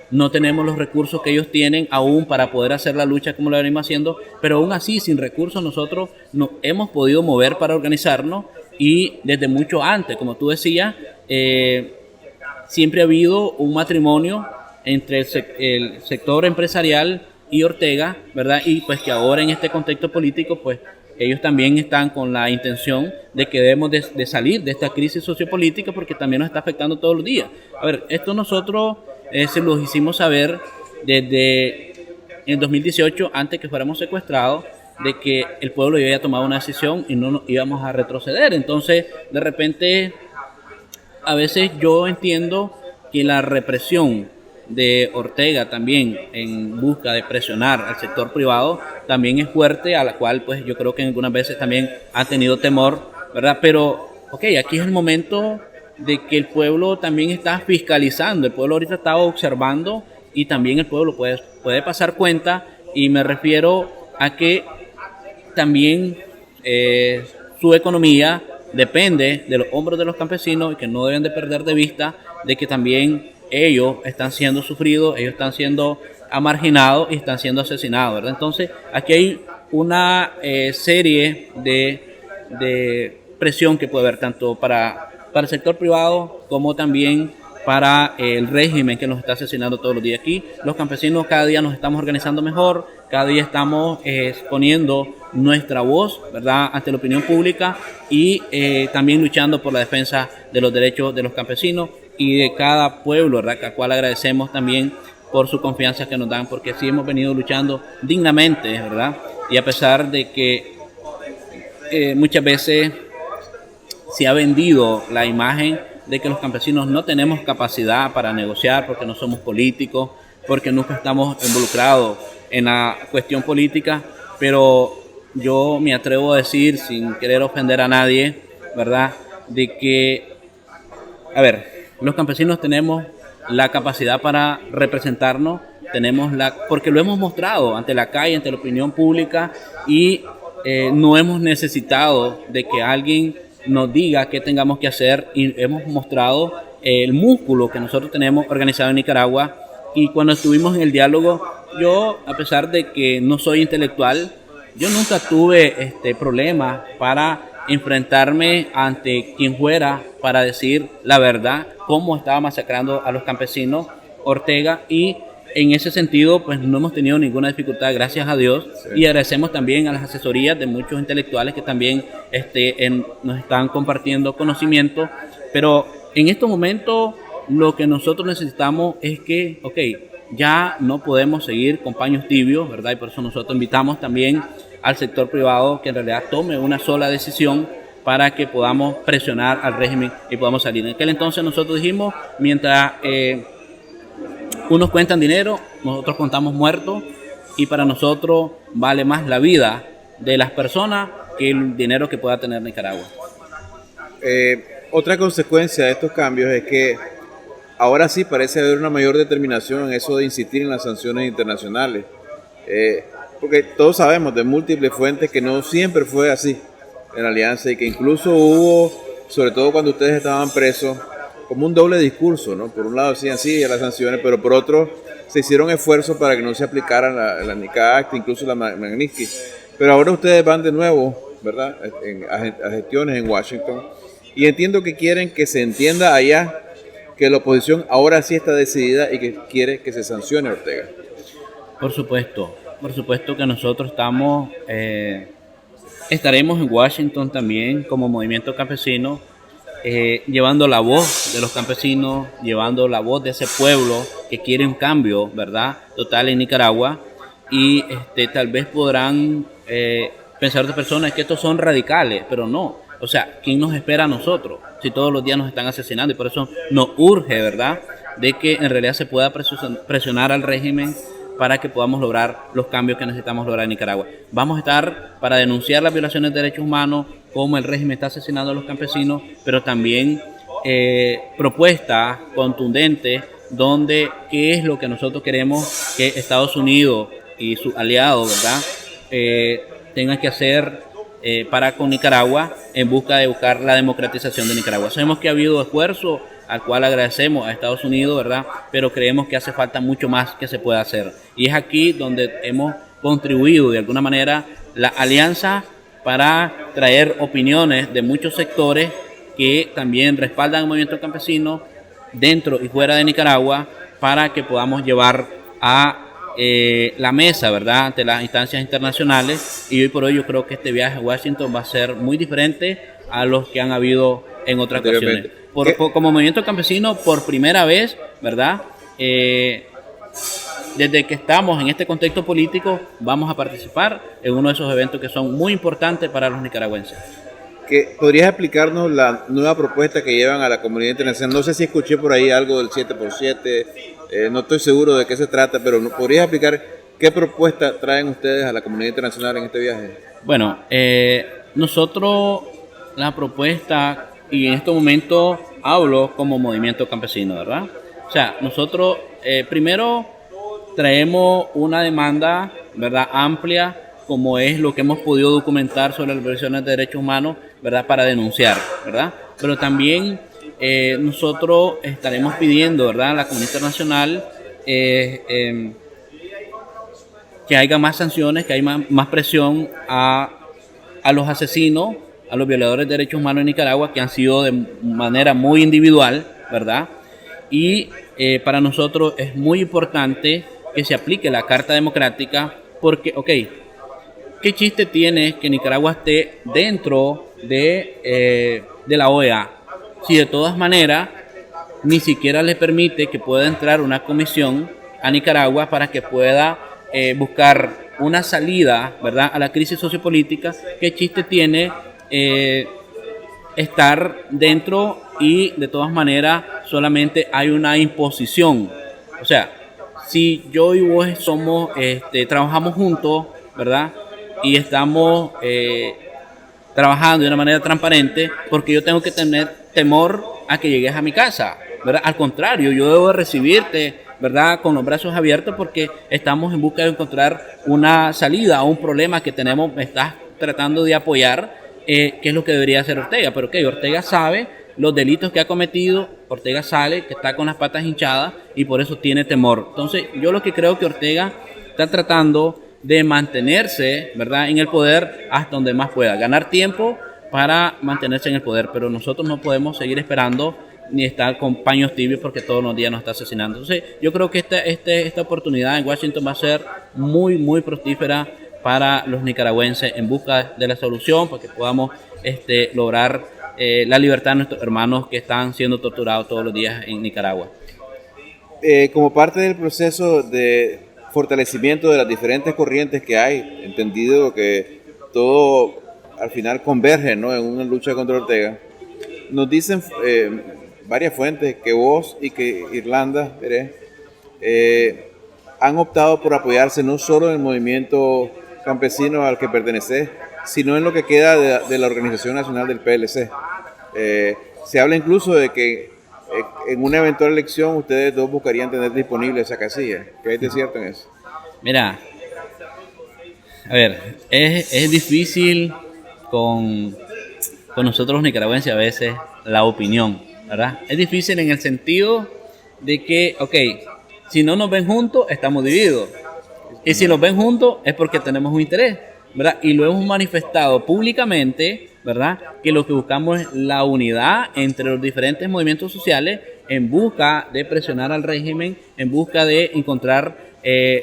no tenemos los recursos que ellos tienen aún para poder hacer la lucha como lo venimos haciendo, pero aún así, sin recursos, nosotros nos hemos podido mover para organizarnos, y desde mucho antes, como tú decías, siempre ha habido un matrimonio entre el sector empresarial y Ortega, ¿verdad? Y pues que ahora en este contexto político, pues ellos también están con la intención de que debemos de salir de esta crisis sociopolítica, porque también nos está afectando todos los días. A ver, esto nosotros se los hicimos saber desde el 2018, antes que fuéramos secuestrados, de que el pueblo ya había tomado una decisión y no nos íbamos a retroceder. Entonces, de repente, a veces yo entiendo que la represión de Ortega también en busca de presionar al sector privado también es fuerte, a la cual pues yo creo que algunas veces también ha tenido temor, ¿verdad? Pero, aquí es el momento de que el pueblo también está fiscalizando, el pueblo ahorita está observando, y también el pueblo puede pasar cuenta, y me refiero a que también su economía depende de los hombros de los campesinos, y que no deben de perder de vista de que también ellos están siendo sufridos, ellos están siendo marginados y están siendo asesinados, ¿verdad? Entonces aquí hay una serie de presión que puede haber tanto para el sector privado como también para el régimen que nos está asesinando todos los días. Aquí los campesinos cada día nos estamos organizando mejor, cada día estamos poniendo nuestra voz, ¿verdad?, ante la opinión pública, y también luchando por la defensa de los derechos de los campesinos y de cada pueblo, ¿verdad?, al cual agradecemos también por su confianza que nos dan, porque sí hemos venido luchando dignamente, ¿verdad? Y a pesar de que muchas veces se ha vendido la imagen de que los campesinos no tenemos capacidad para negociar porque no somos políticos, porque nunca estamos involucrados en la cuestión política, pero yo me atrevo a decir, sin querer ofender a nadie, ¿verdad?, de que, a ver, los campesinos tenemos la capacidad para representarnos, porque lo hemos mostrado ante la calle, ante la opinión pública, y no hemos necesitado de que alguien nos diga qué tengamos que hacer, y hemos mostrado el músculo que nosotros tenemos organizado en Nicaragua. Y cuando estuvimos en el diálogo, yo, a pesar de que no soy intelectual, yo nunca tuve problemas para enfrentarme ante quien fuera para decir la verdad, cómo estaba masacrando a los campesinos Ortega, y en ese sentido pues no hemos tenido ninguna dificultad, gracias a Dios. Sí. Y agradecemos también a las asesorías de muchos intelectuales que también nos están compartiendo conocimiento, pero en estos momentos lo que nosotros necesitamos es que, ya no podemos seguir con paños tibios, ¿verdad? Y por eso nosotros invitamos también al sector privado que en realidad tome una sola decisión para que podamos presionar al régimen y podamos salir. En aquel entonces nosotros dijimos, mientras unos cuentan dinero, nosotros contamos muertos, y para nosotros vale más la vida de las personas que el dinero que pueda tener Nicaragua. Otra consecuencia de estos cambios es que ahora sí parece haber una mayor determinación en eso de insistir en las sanciones internacionales. Porque todos sabemos de múltiples fuentes que no siempre fue así en la alianza, y que incluso hubo, sobre todo cuando ustedes estaban presos, como un doble discurso, ¿no? Por un lado decían sí a las sanciones, pero por otro se hicieron esfuerzos para que no se aplicaran la NICA Act, incluso la Magnitsky. Pero ahora ustedes van de nuevo, ¿verdad?, a gestiones en Washington, y entiendo que quieren que se entienda allá que la oposición ahora sí está decidida y que quiere que se sancione a Ortega. Por supuesto que nosotros estaremos en Washington también como movimiento campesino, llevando la voz de los campesinos, llevando la voz de ese pueblo que quiere un cambio, ¿verdad?, total en Nicaragua. Y tal vez podrán pensar otras personas que estos son radicales, pero no. O sea, ¿quién nos espera a nosotros si todos los días nos están asesinando? Y por eso nos urge, ¿verdad?, de que en realidad se pueda presionar al régimen para que podamos lograr los cambios que necesitamos lograr en Nicaragua. Vamos a estar para denunciar las violaciones de derechos humanos, cómo el régimen está asesinando a los campesinos, pero también propuestas contundentes donde qué es lo que nosotros queremos que Estados Unidos y sus aliados, ¿verdad?, tengan que hacer para con Nicaragua en busca de buscar la democratización de Nicaragua. Sabemos que ha habido esfuerzo al cual agradecemos a Estados Unidos, ¿verdad?, pero creemos que hace falta mucho más que se pueda hacer. Y es aquí donde hemos contribuido de alguna manera la alianza para traer opiniones de muchos sectores que también respaldan el movimiento campesino dentro y fuera de Nicaragua, para que podamos llevar a la mesa, ¿verdad?, ante las instancias internacionales. Y hoy por hoy yo creo que este viaje a Washington va a ser muy diferente a los que han habido en otras ocasiones. Como movimiento campesino, por primera vez, ¿verdad?, desde que estamos en este contexto político, vamos a participar en uno de esos eventos que son muy importantes para los nicaragüenses. ¿Podrías explicarnos la nueva propuesta que llevan a la comunidad internacional? No sé si escuché por ahí algo del 7x7, no estoy seguro de qué se trata, pero ¿podrías explicar qué propuesta traen ustedes a la comunidad internacional en este viaje? Bueno, nosotros la propuesta, y en este momento hablo como movimiento campesino, ¿verdad? O sea, nosotros primero traemos una demanda, ¿verdad?, amplia, como es lo que hemos podido documentar sobre las violaciones de derechos humanos, ¿verdad?, para denunciar, ¿verdad? Pero también nosotros estaremos pidiendo, ¿verdad?, a la comunidad internacional que haya más sanciones, que haya más presión a los asesinos, a los violadores de derechos humanos en Nicaragua, que han sido de manera muy individual, ¿verdad? Y para nosotros es muy importante que se aplique la Carta Democrática, porque, ¿qué chiste tiene que Nicaragua esté dentro de la OEA si de todas maneras ni siquiera le permite que pueda entrar una comisión a Nicaragua para que pueda buscar una salida, ¿verdad?, a la crisis sociopolítica. ¿Qué chiste tiene estar dentro y de todas maneras solamente hay una imposición? O sea, si yo y vos trabajamos juntos, ¿verdad?, y estamos trabajando de una manera transparente, porque yo tengo que tener temor a que llegues a mi casa, ¿verdad? Al contrario, yo debo recibirte, ¿verdad?, con los brazos abiertos, porque estamos en busca de encontrar una salida a un problema que tenemos. Me estás tratando de apoyar, que es lo que debería hacer Ortega. Pero Ortega sabe los delitos que ha cometido, Ortega sabe que está con las patas hinchadas y por eso tiene temor. Entonces, yo lo que creo que Ortega está tratando de mantenerse, ¿verdad?, en el poder hasta donde más pueda, ganar tiempo para mantenerse en el poder, pero nosotros no podemos seguir esperando ni estar con paños tibios porque todos los días nos está asesinando. Entonces, yo creo que esta oportunidad en Washington va a ser muy, muy fructífera para los nicaragüenses en busca de la solución, para que podamos lograr la libertad de nuestros hermanos que están siendo torturados todos los días en Nicaragua. Como parte del proceso de fortalecimiento de las diferentes corrientes que hay, entendido que todo al final converge, ¿no?, en una lucha contra Ortega, nos dicen varias fuentes que vos y que Irlanda han optado por apoyarse no solo en el movimiento campesino al que perteneces, sino en lo que queda de la Organización Nacional del PLC. Se habla incluso de que en una eventual elección ustedes dos buscarían tener disponible esa casilla. ¿Qué hay de cierto en eso? Mira, a ver, es difícil con nosotros los nicaragüenses a veces la opinión, ¿verdad? Es difícil en el sentido de que, si no nos ven juntos, estamos divididos. Y si nos ven juntos es porque tenemos un interés, ¿verdad? Y lo hemos manifestado públicamente, ¿verdad?, que lo que buscamos es la unidad entre los diferentes movimientos sociales en busca de presionar al régimen, en busca de encontrar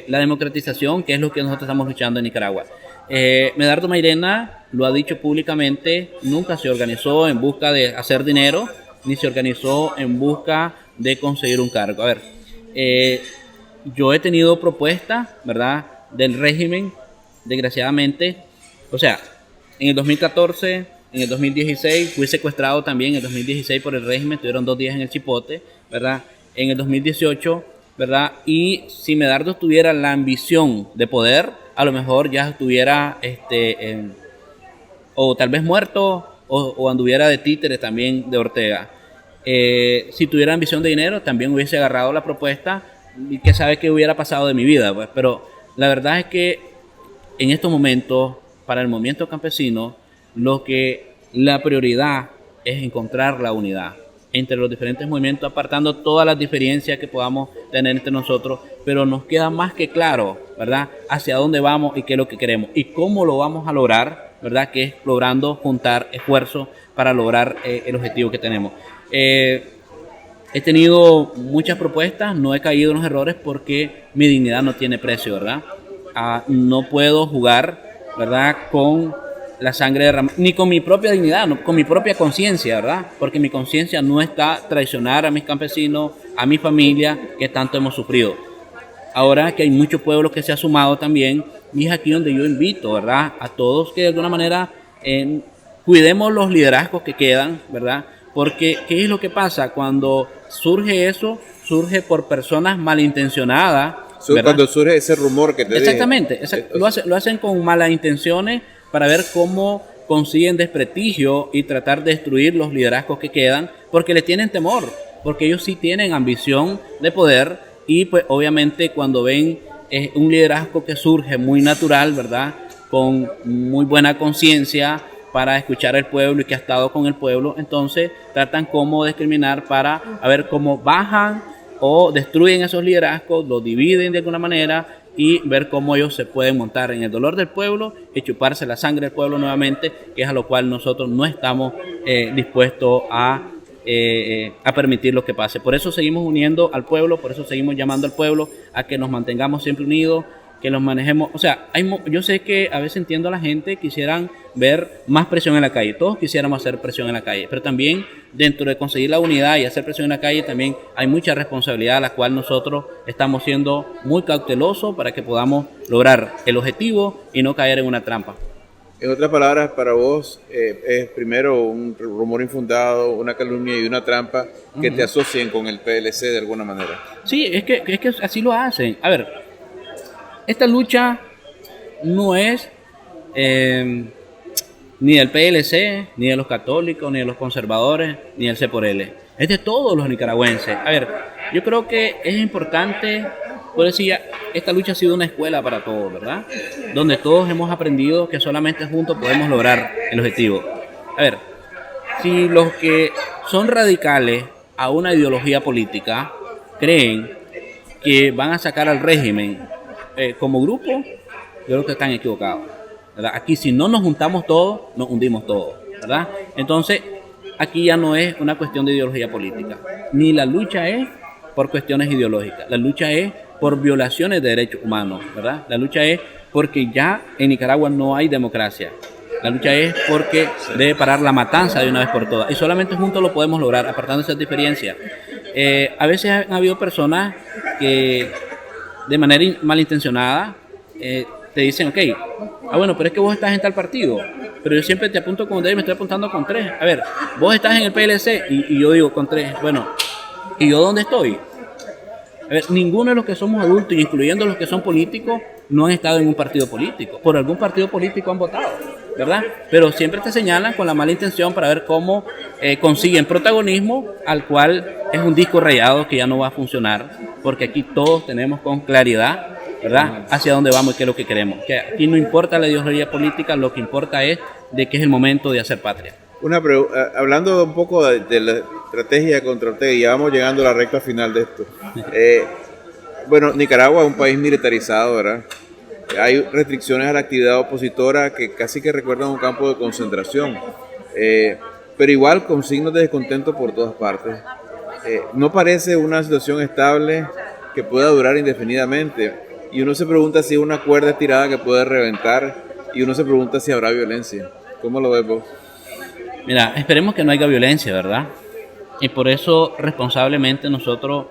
la democratización, que es lo que nosotros estamos luchando en Nicaragua. Medardo Mairena lo ha dicho públicamente, nunca se organizó en busca de hacer dinero, ni se organizó en busca de conseguir un cargo. A ver, yo he tenido propuestas, ¿verdad?, del régimen, desgraciadamente. O sea, en el 2014, en el 2016, fui secuestrado también en el 2016 por el régimen, estuvieron 2 días en el Chipote, ¿verdad? En el 2018, ¿verdad? Y si Medardo tuviera la ambición de poder, a lo mejor ya estuviera, o tal vez muerto, o anduviera de títere también de Ortega. Si tuviera ambición de dinero, también hubiese agarrado la propuesta y que sabe qué hubiera pasado de mi vida, pues. Pero la verdad es que en estos momentos, para el movimiento campesino, la prioridad es encontrar la unidad entre los diferentes movimientos, apartando todas las diferencias que podamos tener entre nosotros, pero nos queda más que claro, ¿verdad?, hacia dónde vamos y qué es lo que queremos y cómo lo vamos a lograr, ¿verdad?, que es logrando juntar esfuerzos para lograr el objetivo que tenemos. He tenido muchas propuestas, no he caído en los errores porque mi dignidad no tiene precio, ¿verdad? No puedo jugar, ¿verdad?, con la sangre derramada, ni con mi propia dignidad, no, con mi propia conciencia, ¿verdad? Porque mi conciencia no está traicionar a mis campesinos, a mi familia, que tanto hemos sufrido. Ahora que hay muchos pueblos que se han sumado también, y es aquí donde yo invito, ¿verdad?, a todos que de alguna manera cuidemos los liderazgos que quedan, ¿verdad? Porque ¿qué es lo que pasa? Cuando surge eso, surge por personas malintencionadas, ¿verdad? Cuando surge ese rumor que te Exactamente, lo hacen con malas intenciones para ver cómo consiguen desprestigio y tratar de destruir los liderazgos que quedan, porque le tienen temor, porque ellos sí tienen ambición de poder y pues obviamente cuando ven un liderazgo que surge muy natural, ¿verdad?, con muy buena conciencia para escuchar al pueblo y que ha estado con el pueblo, entonces tratan cómo discriminar para a ver cómo bajan o destruyen esos liderazgos, los dividen de alguna manera y ver cómo ellos se pueden montar en el dolor del pueblo y chuparse la sangre del pueblo nuevamente, que es a lo cual nosotros no estamos dispuestos a permitir lo que pase. Por eso seguimos uniendo al pueblo, por eso seguimos llamando al pueblo a que nos mantengamos siempre unidos, que los manejemos. O sea, yo sé que a veces entiendo a la gente, quisieran ver más presión en la calle. Todos quisiéramos hacer presión en la calle, pero también dentro de conseguir la unidad y hacer presión en la calle también hay mucha responsabilidad, a la cual nosotros estamos siendo muy cautelosos para que podamos lograr el objetivo y no caer en una trampa. En otras palabras, para vos es primero un rumor infundado, una calumnia y una trampa que te asocien con el PLC de alguna manera. Sí, es que así lo hacen. A ver, esta lucha no es ni del PLC, ni de los católicos, ni de los conservadores, ni del C por L. Es de todos los nicaragüenses. A ver, yo creo que es importante, por decir, esta lucha ha sido una escuela para todos, ¿verdad? Donde todos hemos aprendido que solamente juntos podemos lograr el objetivo. A ver, si los que son radicales a una ideología política creen que van a sacar al régimen como grupo, yo creo que están equivocados, ¿verdad? Aquí si no nos juntamos todos, nos hundimos todos, ¿verdad? Entonces, aquí ya no es una cuestión de ideología política, ni la lucha es por cuestiones ideológicas, la lucha es por violaciones de derechos humanos, ¿verdad? La lucha es porque ya en Nicaragua no hay democracia. La lucha es porque debe parar la matanza de una vez por todas. Y solamente juntos lo podemos lograr, apartando esas diferencias. A veces han habido personas que de manera malintencionada te dicen, ok, bueno, pero es que vos estás en tal partido, pero yo siempre te apunto con 10 y me estoy apuntando con 3. A ver, vos estás en el PLC y yo digo con 3. Bueno, ¿y yo dónde estoy? A ver, ninguno de los que somos adultos, incluyendo los que son políticos, no han estado en un partido político. Por algún partido político han votado, ¿verdad? Pero siempre te señalan con la mala intención para ver cómo consiguen protagonismo, al cual es un disco rayado que ya no va a funcionar, porque aquí todos tenemos con claridad, ¿verdad?, hacia dónde vamos y qué es lo que queremos. Que aquí no importa la ideología política, lo que importa es de que es el momento de hacer patria. Hablando un poco de la estrategia contra Ortega, y ya vamos llegando a la recta final de esto. Bueno, Nicaragua es un país militarizado, ¿verdad? Hay restricciones a la actividad opositora que casi que recuerdan un campo de concentración, pero igual con signos de descontento por todas partes. No parece una situación estable que pueda durar indefinidamente, y uno se pregunta si es una cuerda estirada que puede reventar, y uno se pregunta si habrá violencia. ¿Cómo lo ves vos? Mira, esperemos que no haya violencia, ¿verdad? Y por eso responsablemente nosotros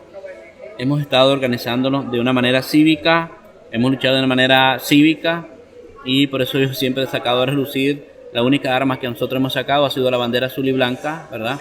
hemos estado organizándonos de una manera cívica, hemos luchado de una manera cívica, y por eso yo siempre he sacado a relucir, la única arma que nosotros hemos sacado ha sido la bandera azul y blanca, ¿verdad?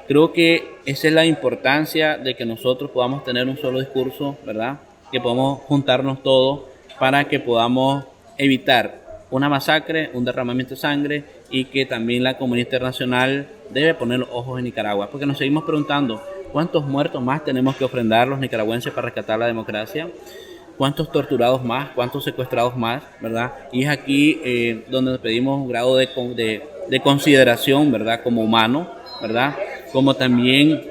Creo que esa es la importancia de que nosotros podamos tener un solo discurso, ¿verdad? Que podamos juntarnos todos para que podamos evitar una masacre, un derramamiento de sangre, y que también la comunidad internacional debe poner los ojos en Nicaragua, porque nos seguimos preguntando cuántos muertos más tenemos que ofrendar los nicaragüenses para rescatar la democracia, cuántos torturados más, cuántos secuestrados más, ¿verdad? Y es aquí donde nos pedimos un grado de consideración, ¿verdad?, como humano, ¿verdad? Como también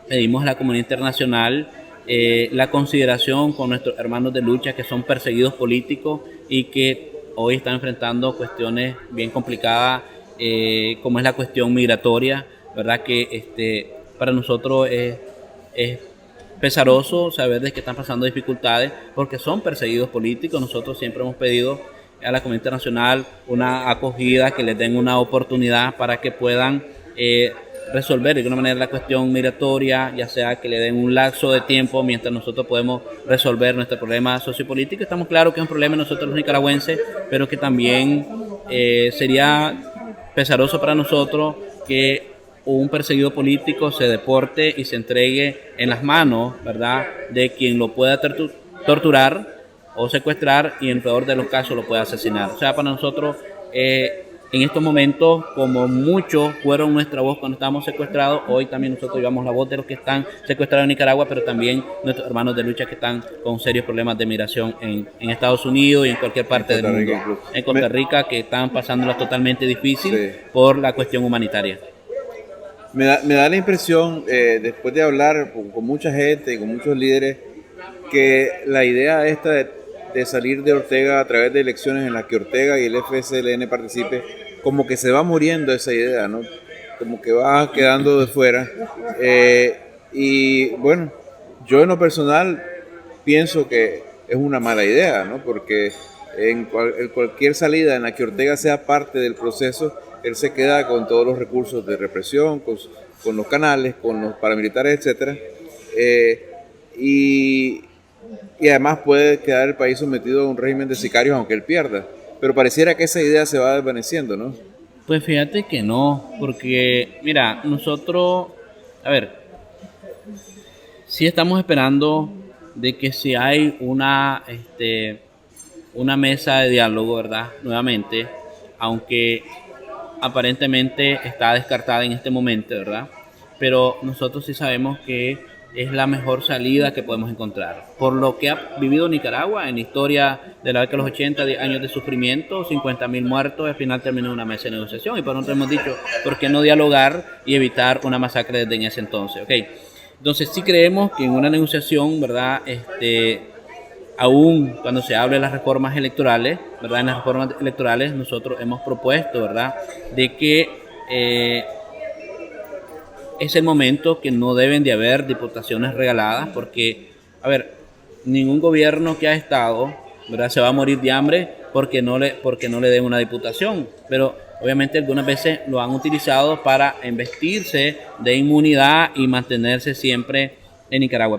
pedimos a la comunidad internacional la consideración con nuestros hermanos de lucha que son perseguidos políticos y que hoy están enfrentando cuestiones bien complicadas, como es la cuestión migratoria, ¿verdad? Que para nosotros es pesaroso saber de que están pasando dificultades porque son perseguidos políticos. Nosotros siempre hemos pedido a la comunidad internacional una acogida, que les den una oportunidad para que puedan resolver de alguna manera la cuestión migratoria, ya sea que le den un lapso de tiempo mientras nosotros podemos resolver nuestro problema sociopolítico. Estamos claros que es un problema de nosotros los nicaragüenses, pero que también sería pesaroso para nosotros que un perseguido político se deporte y se entregue en las manos, ¿verdad?, de quien lo pueda torturar o secuestrar, y en el peor de los casos lo pueda asesinar. O sea, para nosotros en estos momentos, como muchos fueron nuestra voz cuando estábamos secuestrados, hoy también nosotros llevamos la voz de los que están secuestrados en Nicaragua, pero también nuestros hermanos de lucha que están con serios problemas de migración en Estados Unidos y en cualquier parte del mundo. En Costa Rica, que están pasándola totalmente difícil por la cuestión humanitaria. Me da la impresión, después de hablar con mucha gente y con muchos líderes, que la idea esta de salir de Ortega a través de elecciones en las que Ortega y el FSLN participen, como que se va muriendo esa idea, ¿no? Como que va quedando de fuera. Y bueno, yo en lo personal pienso que es una mala idea, ¿no? Porque en cualquier salida en la que Ortega sea parte del proceso, él se queda con todos los recursos de represión, con los canales, con los paramilitares, etcétera, y además puede quedar el país sometido a un régimen de sicarios aunque él pierda. Pero pareciera que esa idea se va desvaneciendo, ¿no? Pues fíjate que no, porque mira, nosotros, a ver, sí estamos esperando de que si hay una mesa de diálogo, ¿verdad? Nuevamente, aunque aparentemente está descartada en este momento, ¿verdad? Pero nosotros sí sabemos que es la mejor salida que podemos encontrar. Por lo que ha vivido Nicaragua en la historia de la década de los 80, 10 años de sufrimiento, 50.000 muertos, al final terminó una mesa de negociación. Y por nosotros hemos dicho, ¿por qué no dialogar y evitar una masacre desde en ese entonces? ¿Okay? Entonces sí creemos que en una negociación, ¿verdad? Aún cuando se hable de las reformas electorales, ¿verdad? En las reformas electorales nosotros hemos propuesto, ¿verdad? De que es el momento que no deben de haber diputaciones regaladas, porque, a ver, ningún gobierno que ha estado, ¿verdad? Se va a morir de hambre porque no le den una diputación, pero obviamente algunas veces lo han utilizado para investirse de inmunidad y mantenerse siempre en Nicaragua,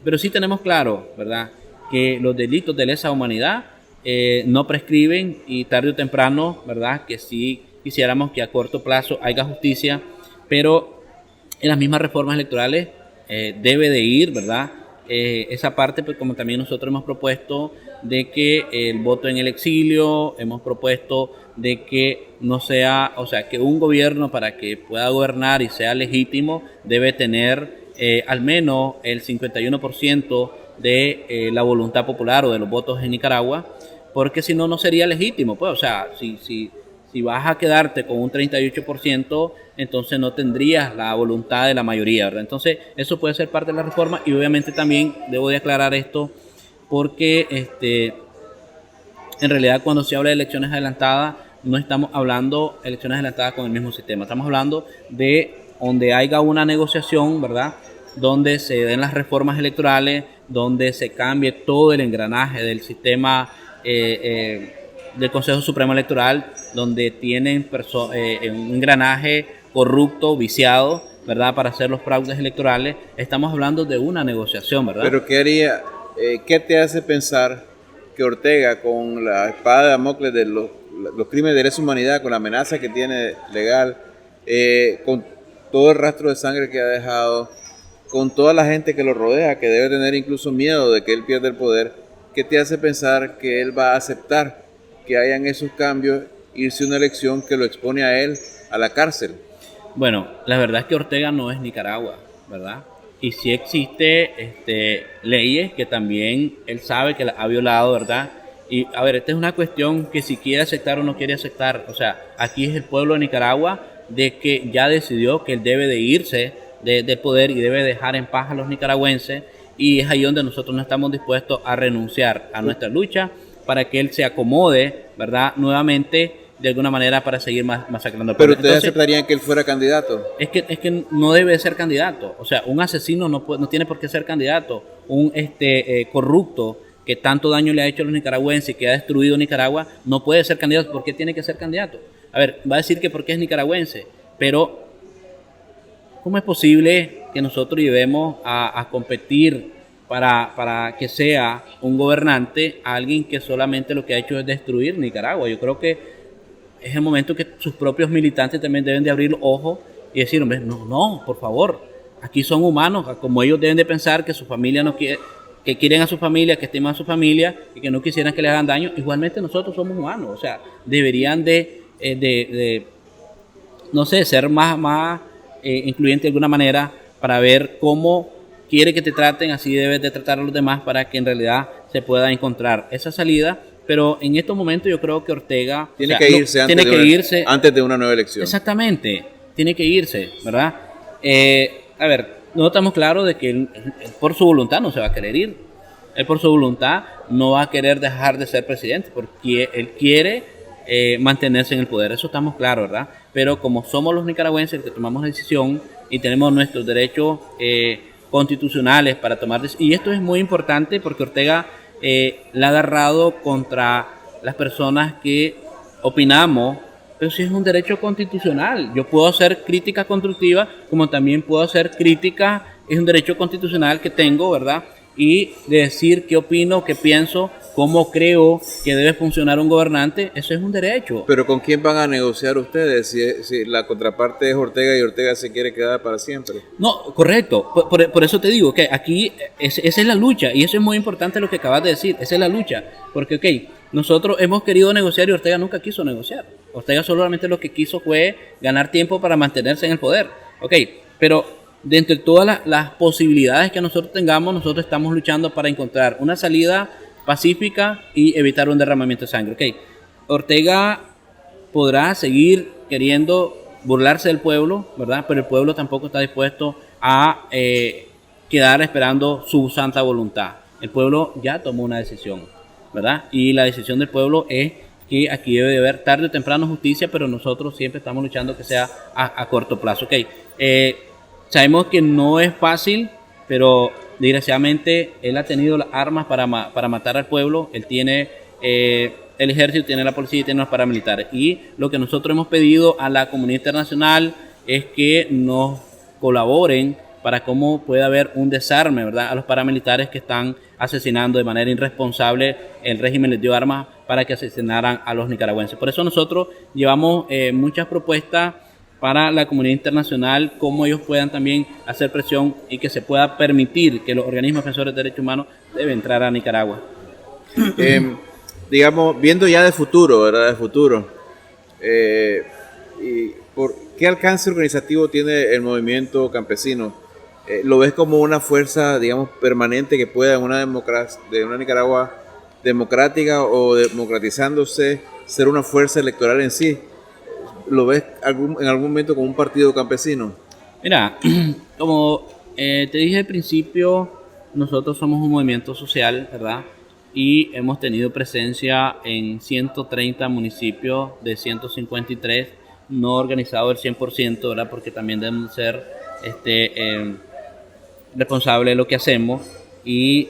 pero sí tenemos claro, ¿verdad?, que los delitos de lesa humanidad no prescriben, y tarde o temprano, ¿verdad?, que sí quisiéramos que a corto plazo haya justicia, pero en las mismas reformas electorales debe de ir, ¿verdad?, esa parte, pues, como también nosotros hemos propuesto de que el voto en el exilio, hemos propuesto de que no sea, o sea, que un gobierno para que pueda gobernar y sea legítimo debe tener al menos el 51% de la voluntad popular o de los votos en Nicaragua, porque si no, no sería legítimo, pues, o sea, si vas a quedarte con un 38%, entonces no tendrías la voluntad de la mayoría, ¿verdad? Entonces, eso puede ser parte de la reforma, y obviamente también debo de aclarar esto, porque en realidad cuando se habla de elecciones adelantadas, no estamos hablando de elecciones adelantadas con el mismo sistema, estamos hablando de donde haya una negociación, ¿verdad?, donde se den las reformas electorales, donde se cambie todo el engranaje del sistema del Consejo Supremo Electoral, donde tienen un engranaje corrupto, viciado, ¿verdad?, para hacer los fraudes electorales. Estamos hablando de una negociación, ¿verdad? Pero ¿qué te hace pensar que Ortega, con la espada de Damocles de los crímenes de lesa humanidad, con la amenaza que tiene legal, con todo el rastro de sangre que ha dejado, con toda la gente que lo rodea, que debe tener incluso miedo de que él pierda el poder, qué te hace pensar que él va a aceptar que hayan esos cambios, irse a una elección que lo expone a él a la cárcel? Bueno, la verdad es que Ortega no es Nicaragua, ¿verdad? Y sí existe leyes que también él sabe que las ha violado, ¿verdad? Y a ver, esta es una cuestión que si quiere aceptar o no quiere aceptar. O sea, aquí es el pueblo de Nicaragua de que ya decidió que él debe de irse del poder y debe dejar en paz a los nicaragüenses, y es ahí donde nosotros no estamos dispuestos a renunciar a nuestra lucha para que él se acomode, ¿verdad?, nuevamente de alguna manera para seguir masacrando. Pero ustedes aceptarían que él fuera candidato. Es que no debe ser candidato. O sea, un asesino no tiene por qué ser candidato. Un corrupto que tanto daño le ha hecho a los nicaragüenses y que ha destruido Nicaragua no puede ser candidato. ¿Por qué tiene que ser candidato? A ver, va a decir que porque es nicaragüense, pero ¿cómo es posible que nosotros llevemos a competir para que sea un gobernante a alguien que solamente lo que ha hecho es destruir Nicaragua? Yo creo que es el momento que sus propios militantes también deben de abrir los ojos y decir, hombre, no, por favor, aquí son humanos, como ellos deben de pensar que su familia no quiere, que quieren a su familia, que estiman a su familia y que no quisieran que les hagan daño. Igualmente nosotros somos humanos, o sea, deberían no sé, ser más incluyente de alguna manera para ver cómo quiere que te traten, así debes de tratar a los demás para que en realidad se pueda encontrar esa salida. Pero en estos momentos yo creo que Ortega tiene que irse antes de una nueva elección. Exactamente, tiene que irse, ¿verdad? A ver, no estamos claros de que él por su voluntad no se va a querer ir. Él por su voluntad no va a querer dejar de ser presidente porque él quiere mantenerse en el poder. Eso estamos claros, ¿verdad? Pero como somos los nicaragüenses que tomamos la decisión y tenemos nuestros derechos constitucionales para tomar decisiones. Y esto es muy importante porque Ortega la ha agarrado contra las personas que opinamos, pero sí es un derecho constitucional. Yo puedo hacer crítica constructiva, como también puedo hacer crítica, es un derecho constitucional que tengo, ¿verdad? Y de decir qué opino, qué pienso, cómo creo que debe funcionar un gobernante, eso es un derecho. Pero ¿con quién van a negociar ustedes si la contraparte es Ortega y Ortega se quiere quedar para siempre? No, correcto. Por eso te digo que aquí esa es la lucha, y eso es muy importante lo que acabas de decir, esa es la lucha. Porque, nosotros hemos querido negociar y Ortega nunca quiso negociar. Ortega solamente lo que quiso fue ganar tiempo para mantenerse en el poder. Pero dentro de todas las posibilidades que nosotros tengamos, nosotros estamos luchando para encontrar una salida pacífica y evitar un derramamiento de sangre. Ortega podrá seguir queriendo burlarse del pueblo, ¿verdad? Pero el pueblo tampoco está dispuesto a quedar esperando su santa voluntad. El pueblo ya tomó una decisión, ¿verdad? Y la decisión del pueblo es que aquí debe de haber tarde o temprano justicia, pero nosotros siempre estamos luchando que sea a corto plazo. Sabemos que no es fácil, pero desgraciadamente él ha tenido las armas para matar al pueblo. Él tiene el ejército, tiene la policía y tiene los paramilitares. Y lo que nosotros hemos pedido a la comunidad internacional es que nos colaboren para cómo pueda haber un desarme, ¿verdad? A los paramilitares que están asesinando de manera irresponsable. El régimen les dio armas para que asesinaran a los nicaragüenses. Por eso nosotros llevamos muchas propuestas para la comunidad internacional, cómo ellos puedan también hacer presión y que se pueda permitir que los organismos defensores de derechos humanos deben entrar a Nicaragua. Digamos, viendo ya de futuro, ¿verdad? De futuro, ¿qué alcance organizativo tiene el movimiento campesino? ¿Lo ves como una fuerza, digamos, permanente que pueda en una Nicaragua democrática o democratizándose ser una fuerza electoral en sí? ¿Lo ves en algún momento como un partido campesino? Mira, como te dije al principio, nosotros somos un movimiento social, ¿verdad? Y hemos tenido presencia en 130 municipios de 153, no organizado el 100%, ¿verdad? Porque también debemos ser responsables de lo que hacemos y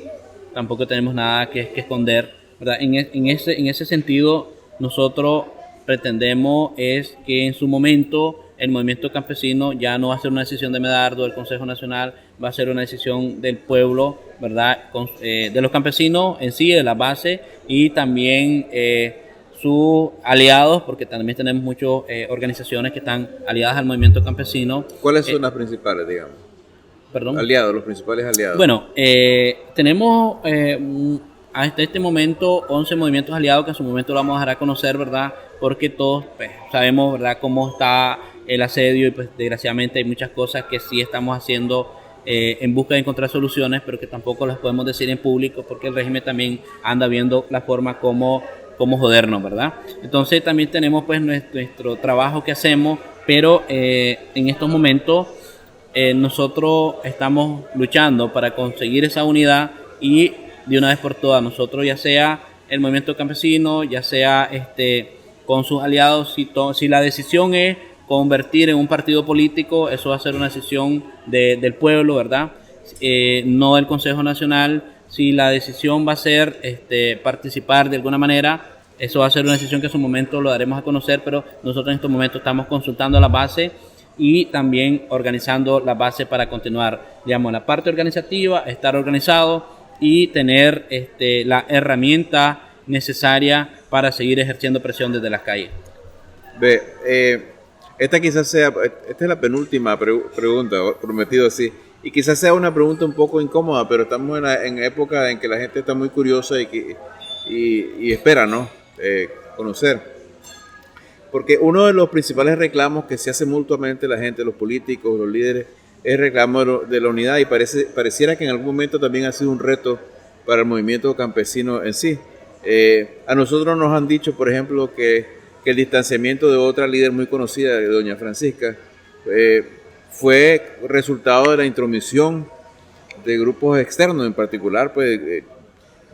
tampoco tenemos nada que esconder, ¿verdad? En ese sentido, nosotros pretendemos es que en su momento el movimiento campesino ya no va a ser una decisión de Medardo, del Consejo Nacional, va a ser una decisión del pueblo, ¿verdad? De los campesinos en sí, de la base, y también sus aliados, porque también tenemos muchas organizaciones que están aliadas al movimiento campesino. ¿Cuáles son las principales, digamos? ¿Perdón? Aliados, los principales aliados. Bueno, tenemos hasta este momento 11 movimientos aliados que en su momento lo vamos a dejar a conocer, ¿verdad? Porque todos sabemos, ¿verdad?, cómo está el asedio y pues desgraciadamente hay muchas cosas que sí estamos haciendo en busca de encontrar soluciones, pero que tampoco las podemos decir en público porque el régimen también anda viendo la forma como jodernos, ¿verdad? Entonces también tenemos pues nuestro trabajo que hacemos, pero en estos momentos nosotros estamos luchando para conseguir esa unidad y de una vez por todas nosotros, ya sea el movimiento campesino, ya sea con sus aliados, si la decisión es convertir en un partido político, eso va a ser una decisión del pueblo, ¿verdad? No del Consejo Nacional. Si la decisión va a ser participar de alguna manera, eso va a ser una decisión que en su momento lo daremos a conocer, pero nosotros en estos momentos estamos consultando la base y también organizando la base para continuar, digamos, la parte organizativa, estar organizado y tener la herramienta necesaria para seguir ejerciendo presión desde las calles. Esta es la penúltima pregunta, prometido así, y quizás sea una pregunta un poco incómoda, pero estamos en época en que la gente está muy curiosa y espera, ¿no? Conocer. Porque uno de los principales reclamos que se hace mutuamente la gente, los políticos, los líderes, es el reclamo de la unidad, y pareciera que en algún momento también ha sido un reto para el movimiento campesino en sí. A nosotros nos han dicho, por ejemplo, que el distanciamiento de otra líder muy conocida, de doña Francisca, fue resultado de la intromisión de grupos externos, en particular pues,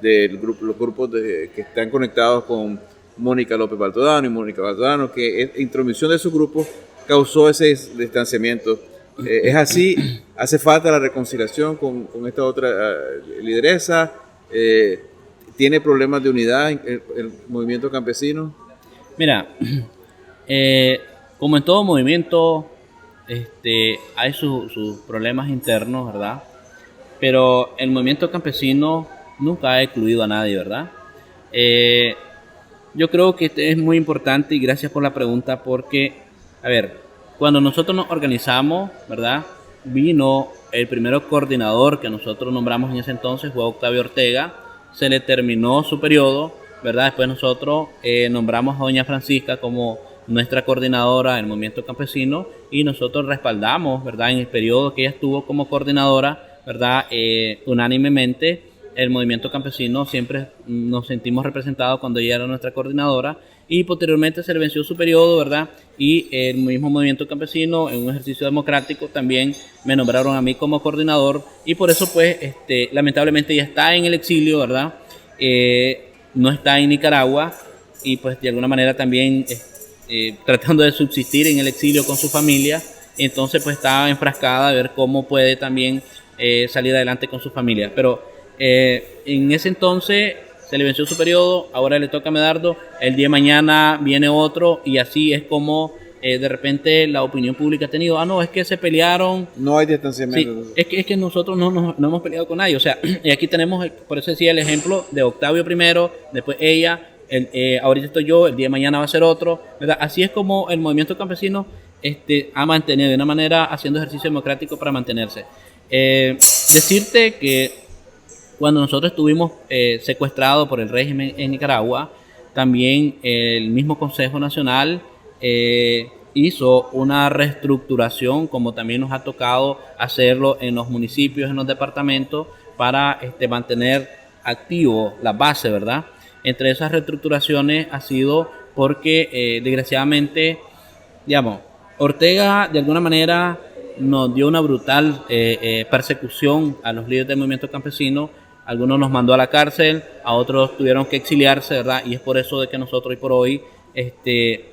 los grupos que están conectados con Mónica López Baltodano y Mónica Baltodano, que la intromisión de esos grupos causó ese distanciamiento. ¿Es así? ¿Hace falta la reconciliación con esta otra lideresa? ¿Tiene problemas de unidad el movimiento campesino? Mira, como en todo movimiento, hay sus problemas internos, ¿verdad? Pero el movimiento campesino nunca ha excluido a nadie, ¿verdad? Yo creo que es muy importante, y gracias por la pregunta, porque, a ver, cuando nosotros nos organizamos, ¿verdad? Vino el primer coordinador que nosotros nombramos en ese entonces, fue Octavio Ortega. Se le terminó su periodo, ¿verdad? Después nosotros nombramos a doña Francisca como nuestra coordinadora del movimiento campesino, y nosotros respaldamos, ¿verdad? En el periodo que ella estuvo como coordinadora, ¿verdad? Unánimemente el movimiento campesino siempre nos sentimos representados cuando ella era nuestra coordinadora, y posteriormente se le venció su periodo, ¿verdad? Y el mismo movimiento campesino, en un ejercicio democrático, también me nombraron a mí como coordinador, y por eso pues lamentablemente ya está en el exilio, ¿verdad? No está en Nicaragua, y pues de alguna manera también tratando de subsistir en el exilio con su familia. Entonces pues está enfrascada a ver cómo puede también salir adelante con su familia. Pero en ese entonces se le venció su periodo, ahora le toca a Medardo, el día de mañana viene otro, y así es como de repente la opinión pública ha tenido, no, es que se pelearon. No hay distanciamiento. Sí, es que nosotros no hemos peleado con nadie, o sea, y aquí tenemos, por eso decía el ejemplo de Octavio primero, después ella, ahorita estoy yo, el día de mañana va a ser otro, ¿verdad? Así es como el movimiento campesino ha mantenido de una manera, haciendo ejercicio democrático para mantenerse. Decirte que cuando nosotros estuvimos secuestrados por el régimen en Nicaragua, también el mismo Consejo Nacional hizo una reestructuración, como también nos ha tocado hacerlo en los municipios, en los departamentos, para mantener activo la base, ¿verdad? Entre esas reestructuraciones ha sido porque, desgraciadamente, digamos, Ortega de alguna manera nos dio una brutal persecución a los líderes del movimiento campesino. Algunos nos mandó a la cárcel, a otros tuvieron que exiliarse, ¿verdad? Y es por eso de que nosotros hoy por hoy, de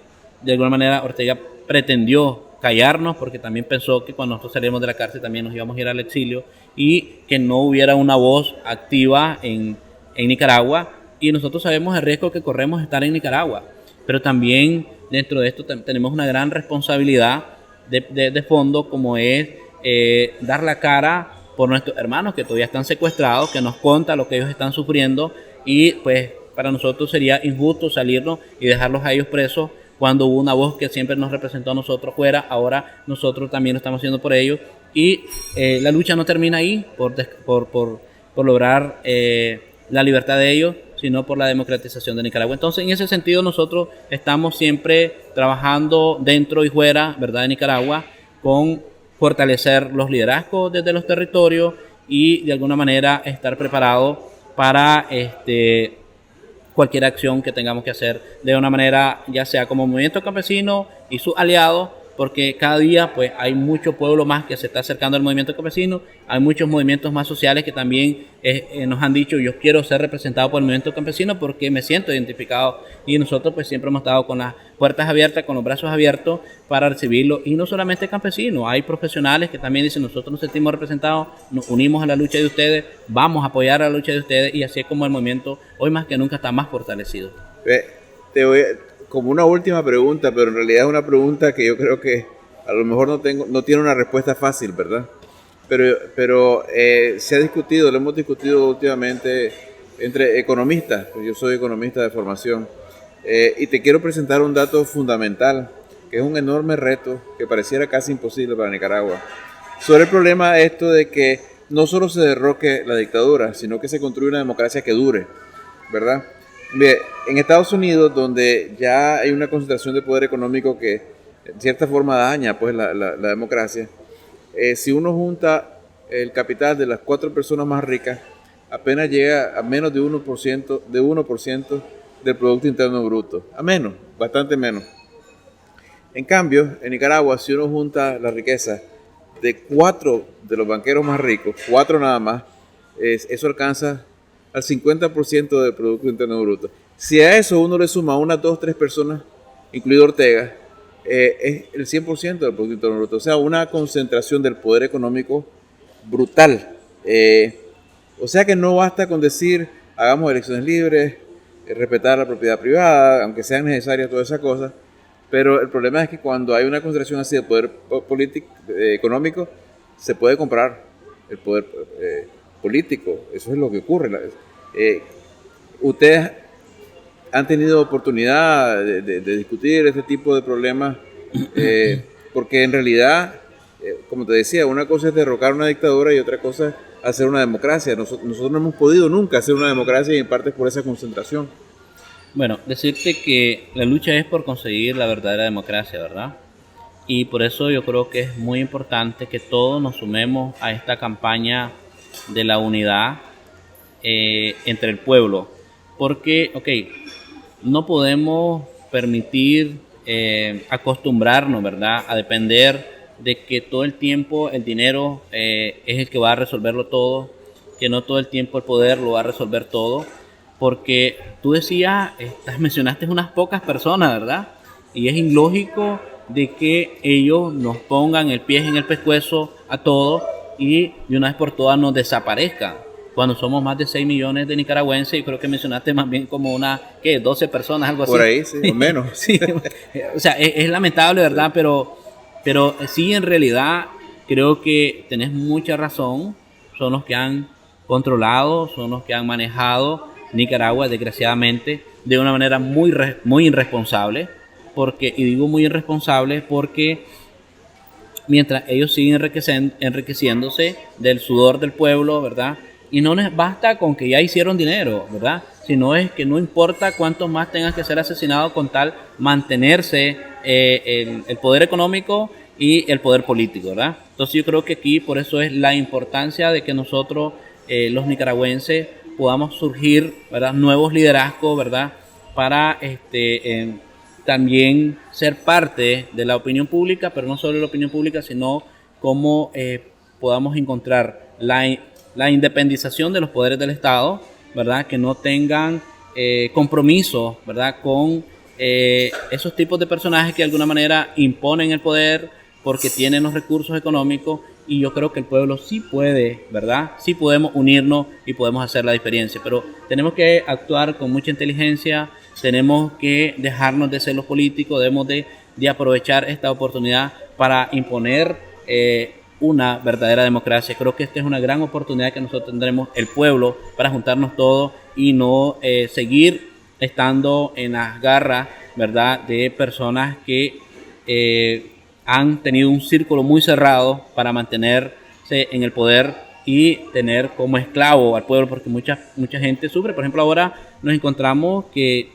alguna manera, Ortega pretendió callarnos, porque también pensó que cuando nosotros salimos de la cárcel también nos íbamos a ir al exilio, y que no hubiera una voz activa en Nicaragua. Y nosotros sabemos el riesgo que corremos de estar en Nicaragua, pero también dentro de esto tenemos una gran responsabilidad de fondo, como es dar la cara por nuestros hermanos que todavía están secuestrados, que nos conta lo que ellos están sufriendo, y pues para nosotros sería injusto salirnos y dejarlos a ellos presos cuando hubo una voz que siempre nos representó a nosotros fuera. Ahora nosotros también lo estamos haciendo por ellos, y la lucha no termina ahí por lograr la libertad de ellos, sino por la democratización de Nicaragua. Entonces, en ese sentido, nosotros estamos siempre trabajando dentro y fuera, ¿verdad?, de Nicaragua, con fortalecer los liderazgos desde los territorios, y de alguna manera estar preparados para cualquier acción que tengamos que hacer de una manera, ya sea como movimiento campesino y sus aliados, porque cada día pues hay mucho pueblo más que se está acercando al movimiento campesino, hay muchos movimientos más sociales que también nos han dicho, yo quiero ser representado por el movimiento campesino porque me siento identificado, y nosotros pues siempre hemos estado con las puertas abiertas, con los brazos abiertos para recibirlo. Y no solamente campesinos, hay profesionales que también dicen, nosotros nos sentimos representados, nos unimos a la lucha de ustedes, vamos a apoyar a la lucha de ustedes, y así es como el movimiento hoy más que nunca está más fortalecido. Te voy como una última pregunta, pero en realidad es una pregunta que yo creo que a lo mejor no tiene una respuesta fácil, ¿verdad? Pero se ha discutido, lo hemos discutido últimamente entre economistas. Yo soy economista de formación, y te quiero presentar un dato fundamental, que es un enorme reto que pareciera casi imposible para Nicaragua, sobre el problema esto de que no solo se derroque la dictadura, sino que se construya una democracia que dure, ¿verdad? Bien, en Estados Unidos, donde ya hay una concentración de poder económico que en cierta forma daña pues la democracia, si uno junta el capital de las 4 personas más ricas, apenas llega a menos de 1% del Producto Interno Bruto, a menos, bastante menos. En cambio, en Nicaragua, si uno junta la riqueza de 4 de los banqueros más ricos, 4 nada más, eso alcanza al 50% del Producto Interno Bruto. Si a eso uno le suma unas 2 o 3 personas, incluido Ortega, es el 100% del Producto Interno Bruto. O sea, una concentración del poder económico brutal. O sea que no basta con decir, hagamos elecciones libres, respetar la propiedad privada, aunque sean necesarias todas esas cosas. Pero el problema es que cuando hay una concentración así de poder político, económico, se puede comprar el poder político. Eso es lo que ocurre. Ustedes han tenido oportunidad de discutir este tipo de problemas, porque en realidad, como te decía, una cosa es derrocar una dictadura y otra cosa es hacer una democracia. Nosotros no hemos podido nunca hacer una democracia y en parte es por esa concentración. Bueno, decirte que la lucha es por conseguir la verdadera democracia, ¿verdad? Y por eso yo creo que es muy importante que todos nos sumemos a esta campaña de la unidad entre el pueblo. Porque, no podemos permitir acostumbrarnos, ¿verdad?, a depender de que todo el tiempo el dinero es el que va a resolverlo todo, que no todo el tiempo el poder lo va a resolver todo. Porque tú decías, mencionaste unas pocas personas, ¿verdad? Y es ilógico de que ellos nos pongan el pie en el pescuezo a todos y de una vez por todas nos desaparezcan. Cuando somos más de 6 millones de nicaragüenses, y creo que mencionaste más bien como 12 personas, algo así. Por ahí, sí, o menos. Sí, o sea, es lamentable, ¿verdad? Pero sí, en realidad, creo que tenés mucha razón. Son los que han controlado, son los que han manejado Nicaragua, desgraciadamente, de una manera muy irresponsable, y digo muy irresponsable porque mientras ellos siguen enriqueciéndose del sudor del pueblo, ¿verdad? Y no les basta con que ya hicieron dinero, ¿verdad? Sino es que no importa cuántos más tengan que ser asesinados con tal mantenerse el poder económico y el poder político, ¿verdad? Entonces yo creo que aquí por eso es la importancia de que nosotros, los nicaragüenses, podamos surgir, ¿verdad?, nuevos liderazgos, ¿verdad?, para también ser parte de la opinión pública, pero no solo de la opinión pública, sino cómo podamos encontrar la independización de los poderes del Estado, ¿verdad?, que no tengan compromiso, ¿verdad?, con esos tipos de personajes que de alguna manera imponen el poder porque tienen los recursos económicos. Y yo creo que el pueblo sí puede, ¿verdad? Sí podemos unirnos y podemos hacer la diferencia, pero tenemos que actuar con mucha inteligencia, tenemos que dejarnos de ser los políticos, debemos de aprovechar esta oportunidad para imponer una verdadera democracia. Creo que esta es una gran oportunidad que nosotros tendremos, el pueblo, para juntarnos todos y no seguir estando en las garras, ¿verdad?, de personas que han tenido un círculo muy cerrado para mantenerse en el poder y tener como esclavo al pueblo, porque mucha gente sufre. Por ejemplo, ahora nos encontramos que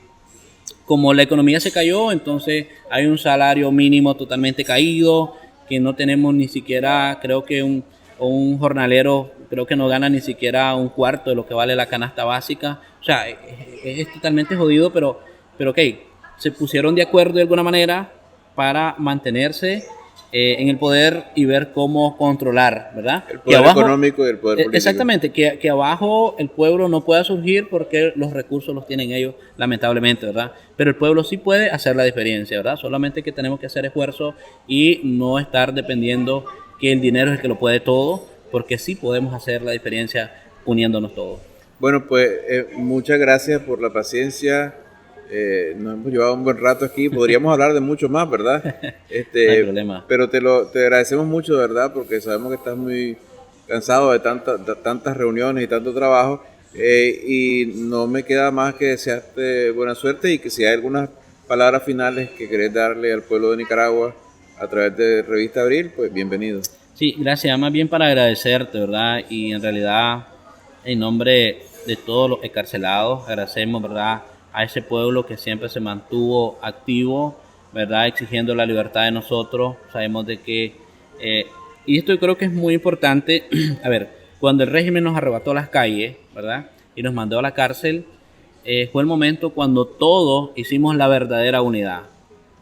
como la economía se cayó, entonces hay un salario mínimo totalmente caído, que no tenemos ni siquiera, creo que un jornalero creo que no gana ni siquiera un cuarto de lo que vale la canasta básica. O sea, es totalmente jodido, pero se pusieron de acuerdo de alguna manera para mantenerse en el poder y ver cómo controlar, ¿verdad? El poder económico y el poder político. Exactamente, que abajo el pueblo no pueda surgir porque los recursos los tienen ellos, lamentablemente, ¿verdad? Pero el pueblo sí puede hacer la diferencia, ¿verdad? Solamente que tenemos que hacer esfuerzo y no estar dependiendo que el dinero es el que lo puede todo, porque sí podemos hacer la diferencia uniéndonos todos. Bueno, pues muchas gracias por la paciencia. Nos hemos llevado un buen rato aquí, podríamos hablar de mucho más, ¿verdad? No hay problema. Pero te agradecemos mucho, de verdad, porque sabemos que estás muy cansado de tantas reuniones y tanto trabajo, y no me queda más que desearte buena suerte y que si hay algunas palabras finales que querés darle al pueblo de Nicaragua a través de Revista Abril, pues bienvenido. Sí, gracias, más bien para agradecerte, ¿verdad? Y en realidad, en nombre de todos los encarcelados, agradecemos, ¿verdad?, a ese pueblo que siempre se mantuvo activo, ¿verdad?, exigiendo la libertad de nosotros. Sabemos de que, y esto yo creo que es muy importante, a ver, cuando el régimen nos arrebató las calles, ¿verdad?, y nos mandó a la cárcel, fue el momento cuando todos hicimos la verdadera unidad,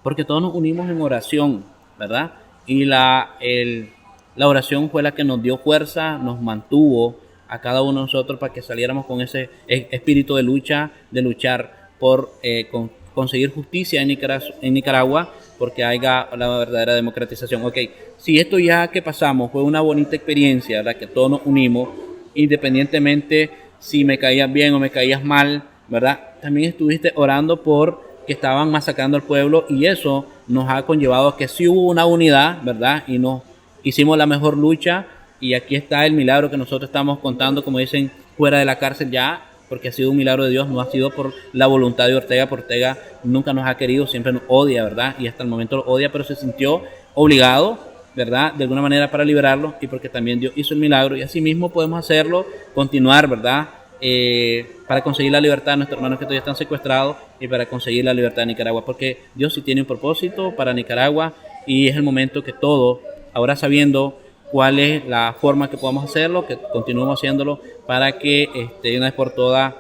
porque todos nos unimos en oración, ¿verdad?, y la oración fue la que nos dio fuerza, nos mantuvo a cada uno de nosotros para que saliéramos con ese espíritu de lucha, de luchar conseguir justicia en Nicaragua, porque haya la verdadera democratización. Ok, si esto ya que pasamos fue una bonita experiencia, ¿verdad? Que todos nos unimos, independientemente si me caías bien o me caías mal, ¿verdad? También estuviste orando por que estaban masacrando al pueblo, y eso nos ha conllevado a que sí hubo una unidad, ¿verdad? Y nos hicimos la mejor lucha, y aquí está el milagro que nosotros estamos contando, como dicen, fuera de la cárcel ya, porque ha sido un milagro de Dios, no ha sido por la voluntad de Ortega, porque Ortega nunca nos ha querido, siempre nos odia, ¿verdad? Y hasta el momento lo odia, pero se sintió obligado, ¿verdad? De alguna manera para liberarlo, y porque también Dios hizo el milagro, y así mismo podemos hacerlo, continuar, ¿verdad? Para conseguir la libertad de nuestros hermanos que todavía están secuestrados, y para conseguir la libertad de Nicaragua, porque Dios sí tiene un propósito para Nicaragua, y es el momento que todos, ahora sabiendo cuál es la forma que podamos hacerlo, que continuemos haciéndolo para que de una vez por todas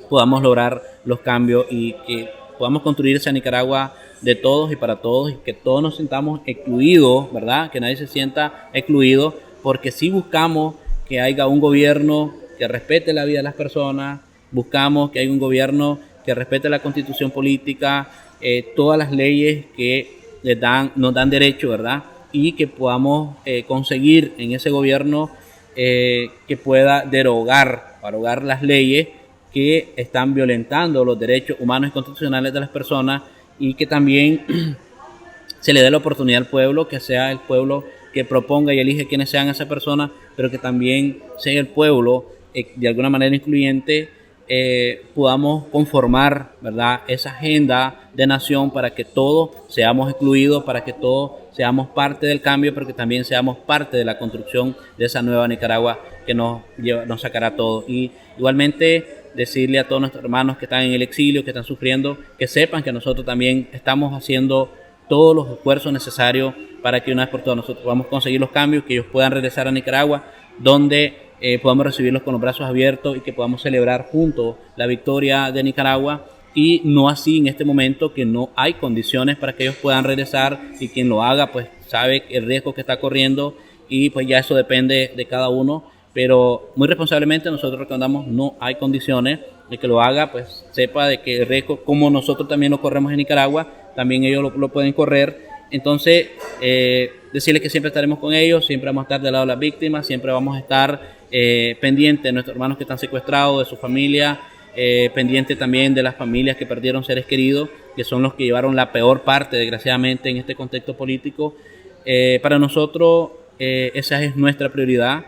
podamos lograr los cambios y que podamos construir esa Nicaragua de todos y para todos, y que todos nos sintamos excluidos, ¿verdad? Que nadie se sienta excluido, porque si buscamos que haya un gobierno que respete la vida de las personas, buscamos que haya un gobierno que respete la constitución política, todas las leyes que nos dan derecho, ¿verdad? Y que podamos conseguir en ese gobierno que pueda derogar las leyes que están violentando los derechos humanos y constitucionales de las personas, y que también se le dé la oportunidad al pueblo, que sea el pueblo que proponga y elige quiénes sean esas personas, pero que también sea el pueblo de alguna manera incluyente, podamos conformar, ¿verdad?, esa agenda de nación para que todos seamos excluidos, para que todos seamos parte del cambio, pero que también seamos parte de la construcción de esa nueva Nicaragua que nos sacará a todos. Y igualmente decirle a todos nuestros hermanos que están en el exilio, que están sufriendo, que sepan que nosotros también estamos haciendo todos los esfuerzos necesarios para que una vez por todas nosotros podamos conseguir los cambios, que ellos puedan regresar a Nicaragua, donde podamos recibirlos con los brazos abiertos y que podamos celebrar juntos la victoria de Nicaragua, y no así en este momento que no hay condiciones para que ellos puedan regresar, y quien lo haga pues sabe el riesgo que está corriendo, y pues ya eso depende de cada uno, pero muy responsablemente nosotros recomendamos no hay condiciones. El que lo haga pues sepa de que el riesgo, como nosotros también lo corremos en Nicaragua, también ellos lo pueden correr. Entonces decirles que siempre estaremos con ellos, siempre vamos a estar del lado de las víctimas, siempre vamos a estar pendientes de nuestros hermanos que están secuestrados, de su familia, pendiente también de las familias que perdieron seres queridos, que son los que llevaron la peor parte, desgraciadamente, en este contexto político. Para nosotros esa es nuestra prioridad,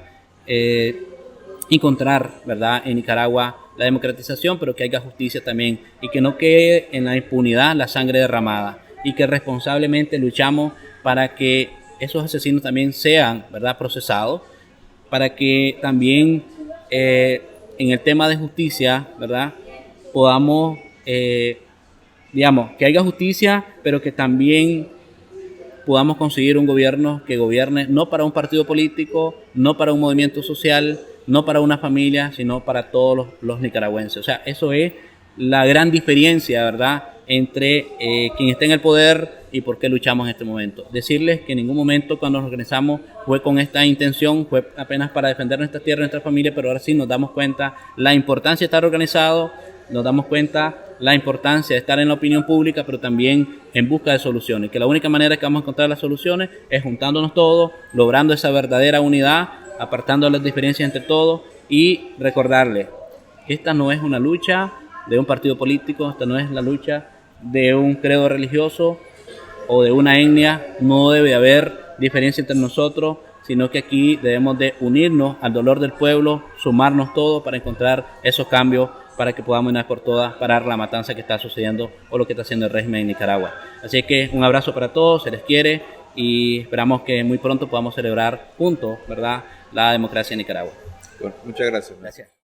encontrar, ¿verdad?, en Nicaragua la democratización, pero que haya justicia también, y que no quede en la impunidad la sangre derramada, y que responsablemente luchamos para que esos asesinos también sean, ¿verdad?, procesados, para que también en el tema de justicia, ¿verdad?, podamos, digamos, que haya justicia, pero que también podamos conseguir un gobierno que gobierne no para un partido político, no para un movimiento social, no para una familia, sino para todos los nicaragüenses. O sea, eso es la gran diferencia, ¿verdad?, entre quien está en el poder y por qué luchamos en este momento. Decirles que en ningún momento cuando nos organizamos fue con esta intención, fue apenas para defender nuestra tierra, nuestra familia, pero ahora sí nos damos cuenta la importancia de estar organizado, nos damos cuenta la importancia de estar en la opinión pública, pero también en busca de soluciones, que la única manera que vamos a encontrar las soluciones es juntándonos todos, logrando esa verdadera unidad, apartando las diferencias entre todos, y recordarles que esta no es una lucha de un partido político, esta no es la lucha de un credo religioso o de una etnia, no debe haber diferencia entre nosotros, sino que aquí debemos de unirnos al dolor del pueblo, sumarnos todos para encontrar esos cambios, para que podamos una vez por todas parar la matanza que está sucediendo o lo que está haciendo el régimen en Nicaragua. Así que un abrazo para todos, se les quiere, y esperamos que muy pronto podamos celebrar juntos, ¿verdad?, la democracia en Nicaragua. Bueno, muchas gracias. Gracias.